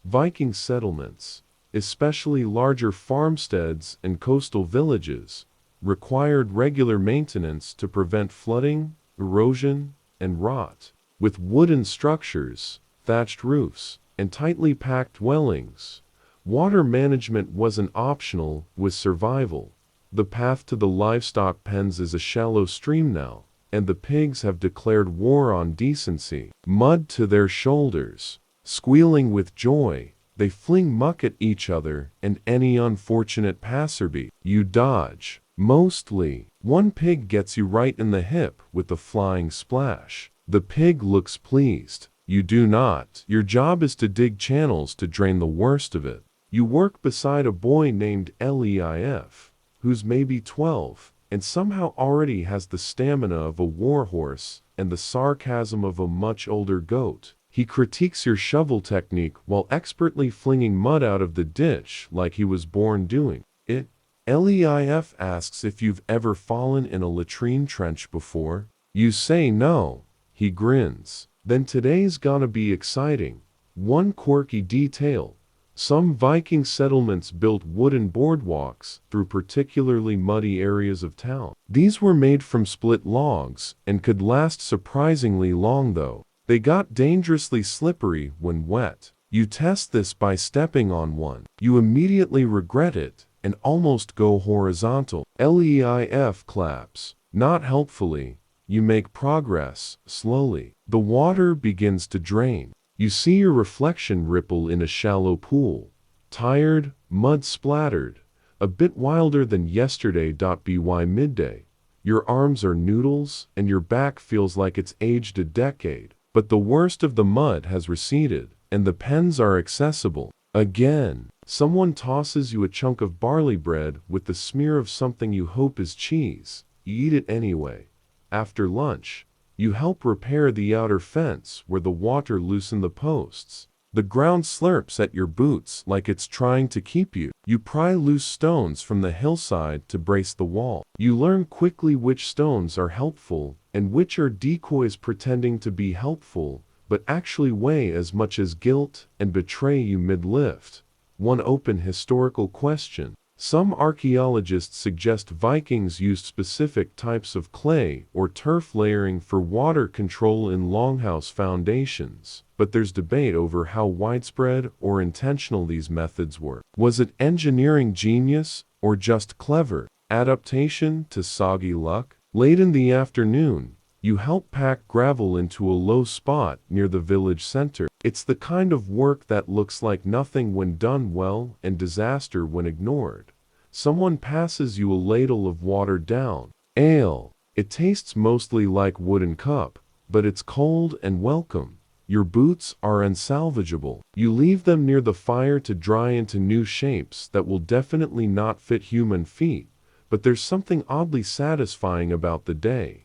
Viking settlements, especially larger farmsteads and coastal villages, required regular maintenance to prevent flooding, erosion, and rot. With wooden structures, thatched roofs, and tightly packed dwellings, water management wasn't optional with survival. The path to the livestock pens is a shallow stream now, and the pigs have declared war on decency. Mud to their shoulders, squealing with joy, they fling muck at each other and any unfortunate passerby. You dodge. Mostly, one pig gets you right in the hip with a flying splash. The pig looks pleased. You do not. Your job is to dig channels to drain the worst of it. You work beside a boy named Leif, who's maybe 12, and somehow already has the stamina of a warhorse and the sarcasm of a much older goat. He critiques your shovel technique while expertly flinging mud out of the ditch like he was born doing it. Leif asks if you've ever fallen in a latrine trench before. You say no. He grins. Then today's gonna be exciting. One quirky detail: some Viking settlements built wooden boardwalks through particularly muddy areas of town. These were made from split logs and could last surprisingly long, though. They got dangerously slippery when wet. You test this by stepping on one. You immediately regret it and almost go horizontal. Leif claps. Not helpfully. You make progress, slowly. The water begins to drain. You see your reflection ripple in a shallow pool. Tired, mud-splattered, a bit wilder than yesterday. By midday, your arms are noodles and your back feels like it's aged a decade. But the worst of the mud has receded, and the pens are accessible. Again, someone tosses you a chunk of barley bread with the smear of something you hope is cheese. You eat it anyway. After lunch, you help repair the outer fence where the water loosened the posts. The ground slurps at your boots like it's trying to keep you. You pry loose stones from the hillside to brace the wall. You learn quickly which stones are helpful and which are decoys pretending to be helpful, but actually weigh as much as guilt and betray you mid-lift. One open historical question: some archaeologists suggest Vikings used specific types of clay or turf layering for water control in longhouse foundations, but there's debate over how widespread or intentional these methods were. Was it engineering genius or just clever adaptation to soggy luck? Late in the afternoon, you help pack gravel into a low spot near the village center. It's the kind of work that looks like nothing when done well and disaster when ignored. Someone passes you a ladle of watered down ale. It tastes mostly like wooden cup, but it's cold and welcome. Your boots are unsalvageable. You leave them near the fire to dry into new shapes that will definitely not fit human feet, but there's something oddly satisfying about the day.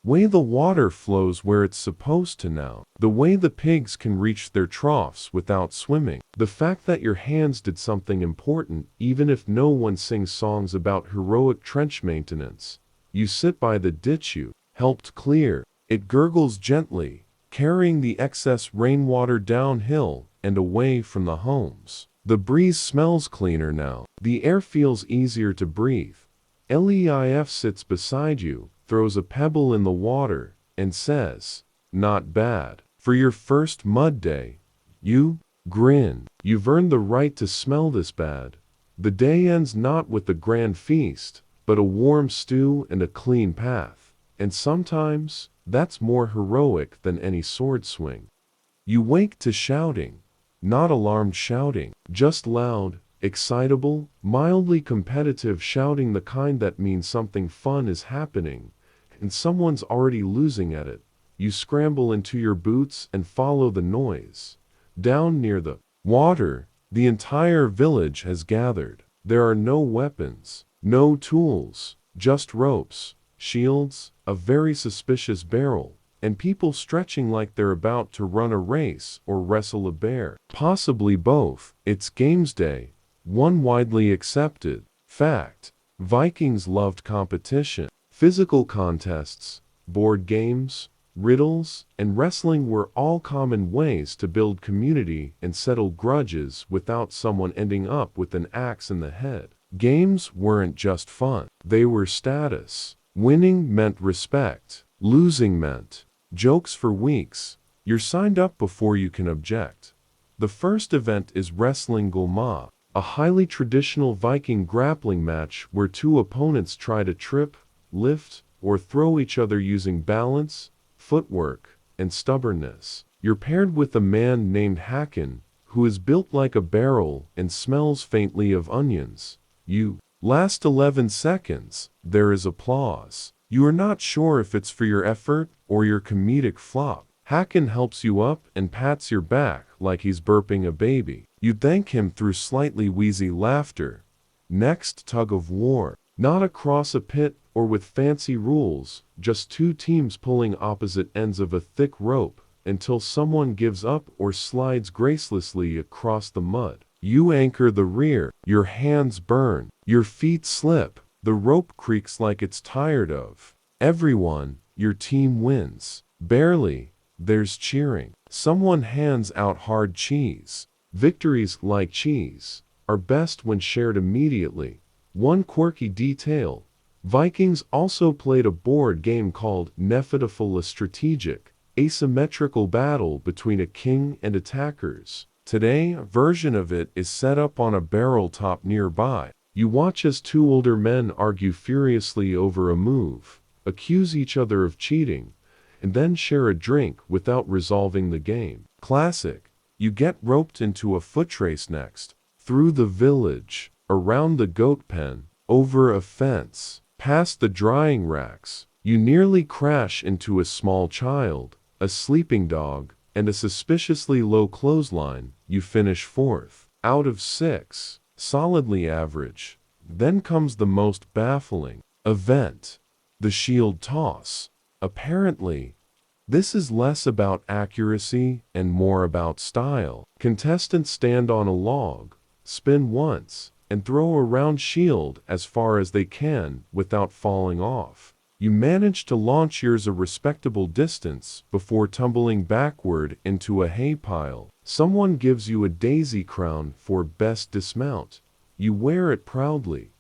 Way the water flows where it's supposed to now. The way the pigs can reach their troughs without swimming. The fact that your hands did something important even if no one sings songs about heroic trench maintenance. You sit by the ditch you helped clear. It gurgles gently, carrying the excess rainwater downhill and away from the homes. The breeze smells cleaner now. The air feels easier to breathe. Leif sits beside you, throws a pebble in the water, and says, "Not bad. For your first mud day." You grin. You've earned the right to smell this bad. The day ends not with a grand feast, but a warm stew and a clean path. And sometimes, that's more heroic than any sword swing. You wake to shouting. Not alarmed shouting, just loud, excitable, mildly competitive shouting, the kind that means something fun is happening, and someone's already losing at it. You scramble into your boots and follow the noise. Down near the water, the entire village has gathered. There are no weapons, no tools, just ropes, shields, a very suspicious barrel, and people stretching like they're about to run a race or wrestle a bear. Possibly both. It's games day, one widely accepted fact. Vikings loved competition. Physical contests, board games, riddles, and wrestling were all common ways to build community and settle grudges without someone ending up with an axe in the head. Games weren't just fun, they were status. Winning meant respect, losing meant jokes for weeks. You're signed up before you can object. The first event is Wrestling Gulma, a highly traditional Viking grappling match where two opponents try to trip, lift, or throw each other using balance, footwork, and stubbornness. You're paired with a man named Hakon, who is built like a barrel and smells faintly of onions. You last 11 seconds, there is applause. You are not sure if it's for your effort or your comedic flop. Hakon helps you up and pats your back like he's burping a baby. You thank him through slightly wheezy laughter. Next tug of war. Not across a pit or with fancy rules, just two teams pulling opposite ends of a thick rope until someone gives up or slides gracelessly across the mud. You anchor the rear, your hands burn, your feet slip, the rope creaks like it's tired of everyone. Your team wins. Barely. There's cheering. Someone hands out hard cheese. Victories, like cheese, are best when shared immediately. One quirky detail: Vikings also played a board game called Nefidaful, a strategic, asymmetrical battle between a king and attackers. Today, a version of it is set up on a barrel top nearby. You watch as two older men argue furiously over a move, accuse each other of cheating, and then share a drink without resolving the game. Classic. You get roped into a foot race next, through the village, around the goat pen, over a fence, past the drying racks. You nearly crash into a small child, a sleeping dog, and a suspiciously low clothesline. You finish fourth, out of 6, solidly average. Then comes the most baffling event, the shield toss. Apparently, this is less about accuracy and more about style. Contestants stand on a log, spin once, and throw a round shield as far as they can without falling off. You manage to launch yours a respectable distance before tumbling backward into a hay pile. Someone gives you a daisy crown for best dismount. You wear it proudly.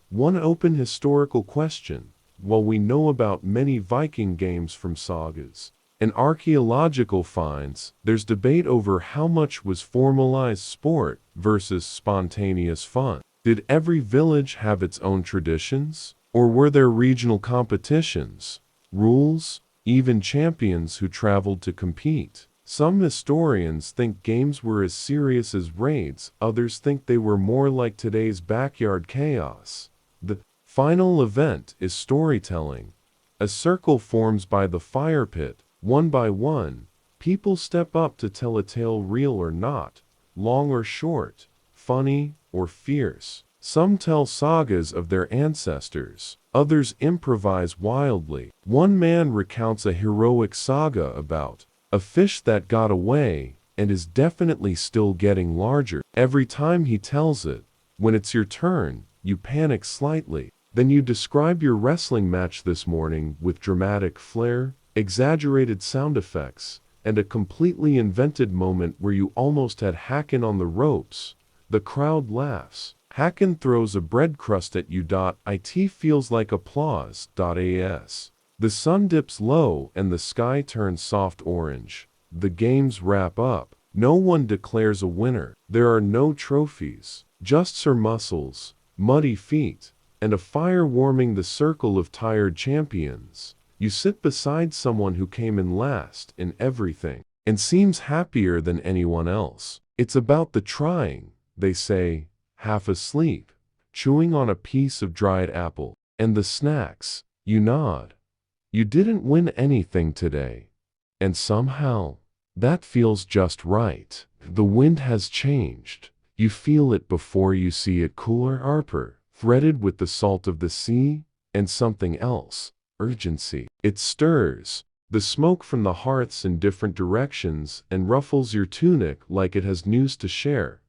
One open historical question: while we know about many Viking games from sagas and archaeological finds, there's debate over how much was formalized sport versus spontaneous fun. Did every village have its own traditions? Or were there regional competitions, rules, even champions who traveled to compete? Some historians think games were as serious as raids, others think they were more like today's backyard chaos. The final event is storytelling. A circle forms by the fire pit. One by one, people step up to tell a tale, real or not, long or short, funny or fierce. Some tell sagas of their ancestors, others improvise wildly. One man recounts a heroic saga about a fish that got away and is definitely still getting larger. Every time he tells it, when it's your turn, you panic slightly. Then you describe your wrestling match this morning with dramatic flair, exaggerated sound effects, and a completely invented moment where you almost had Hakon on the ropes. The crowd laughs. Hakon throws a bread crust at you. It feels like applause. As the sun dips low and the sky turns soft orange, the games wrap up. No one declares a winner. There are no trophies, just sore muscles, muddy feet, and a fire warming the circle of tired champions. You sit beside someone who came in last in everything and seems happier than anyone else. It's about the trying, they say, half asleep, chewing on a piece of dried apple. And the snacks, you nod. You didn't win anything today. And somehow, that feels just right. The wind has changed. You feel it before you see it, cooler arbor, threaded with the salt of the sea, and something else, urgency. It stirs, the smoke from the hearths in different directions, and ruffles your tunic like it has news to share.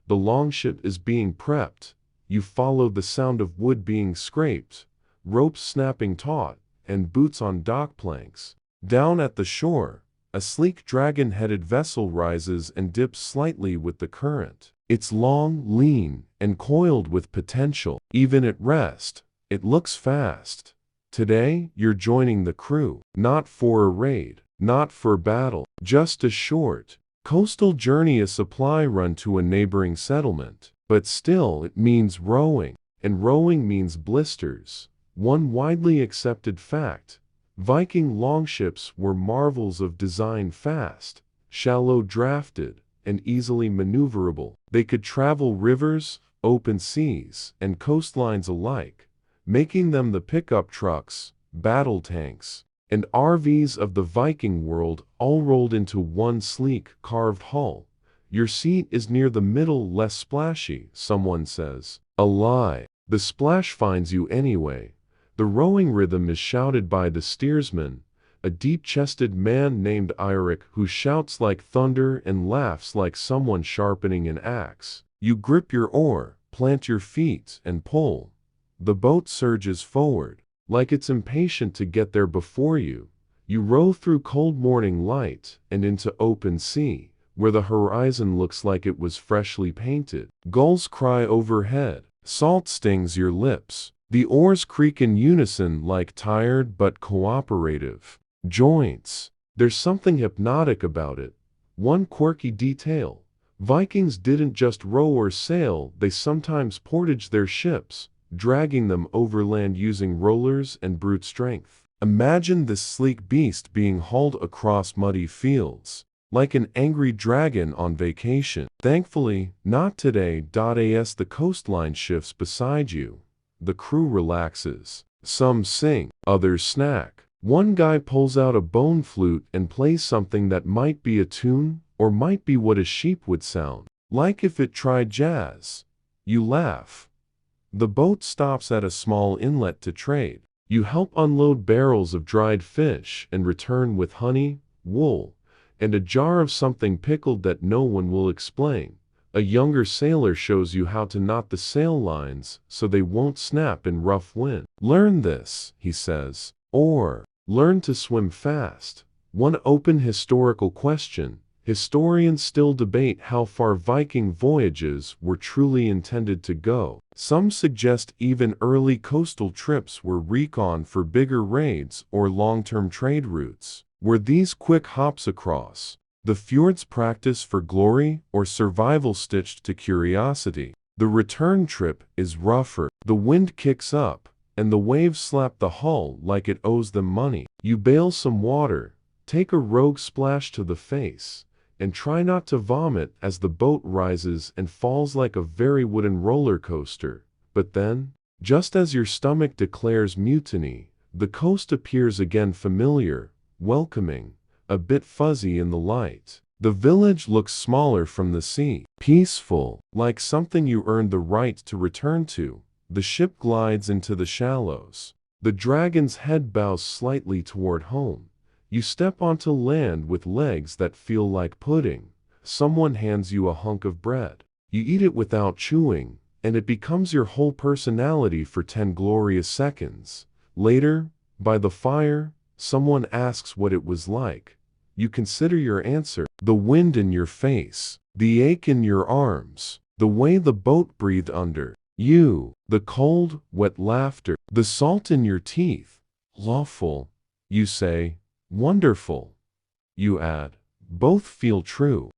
The longship is being prepped. You follow the sound of wood being scraped, ropes snapping taut, and boots on dock planks. Down at the shore, a sleek dragon-headed vessel rises and dips slightly with the current. It's long, lean, and coiled with potential. Even at rest, it looks fast. Today, you're joining the crew, not for a raid, not for battle, just a short, coastal journey, a supply run to a neighboring settlement. But still, it means rowing, and rowing means blisters. One widely accepted fact: Viking longships were marvels of design, fast, shallow drafted, and easily maneuverable. They could travel rivers, open seas, and coastlines alike, making them the pickup trucks, battle tanks, and RVs of the Viking world, all rolled into one sleek, carved hull. Your seat is near the middle, less splashy, someone says. A lie. The splash finds you anyway. The rowing rhythm is shouted by the steersman, a deep-chested man named Eirik, who shouts like thunder and laughs like someone sharpening an axe. You grip your oar, plant your feet, and pull. The boat surges forward, like it's impatient to get there before you. You row through cold morning light and into open sea, where the horizon looks like it was freshly painted. Gulls cry overhead. Salt stings your lips. The oars creak in unison like tired but cooperative joints. There's something hypnotic about it. One quirky detail: Vikings didn't just row or sail, they sometimes portaged their ships, dragging them overland using rollers and brute strength. Imagine this sleek beast being hauled across muddy fields, like an angry dragon on vacation. Thankfully, not today. As the coastline shifts beside you, the crew relaxes. Some sing, others snack. One guy pulls out a bone flute and plays something that might be a tune, or might be what a sheep would sound like if it tried jazz. You laugh. The boat stops at a small inlet to trade. You help unload barrels of dried fish and return with honey, wool, and a jar of something pickled that no one will explain. A younger sailor shows you how to knot the sail lines so they won't snap in rough wind. Learn this, he says, or learn to swim fast. One open historical question: historians still debate how far Viking voyages were truly intended to go. Some suggest even early coastal trips were recon for bigger raids or long-term trade routes. Were these quick hops across the fjords practice for glory or survival stitched to curiosity? The return trip is rougher. The wind kicks up, and the waves slap the hull like it owes them money. You bail some water, take a rogue splash to the face, and try not to vomit as the boat rises and falls like a very wooden roller coaster. But then, just as your stomach declares mutiny, the coast appears again, familiar, welcoming, a bit fuzzy in the light. The village looks smaller from the sea, peaceful, like something you earned the right to return to. The ship glides into the shallows. The dragon's head bows slightly toward home. You step onto land with legs that feel like pudding. Someone hands you a hunk of bread. You eat it without chewing, and it becomes your whole personality for 10 glorious seconds. Later, by the fire, someone asks what it was like. You consider your answer: the wind in your face, the ache in your arms, the way the boat breathed under you, the cold, wet laughter, the salt in your teeth. Lawful, you say. Wonderful, you add. Both feel true.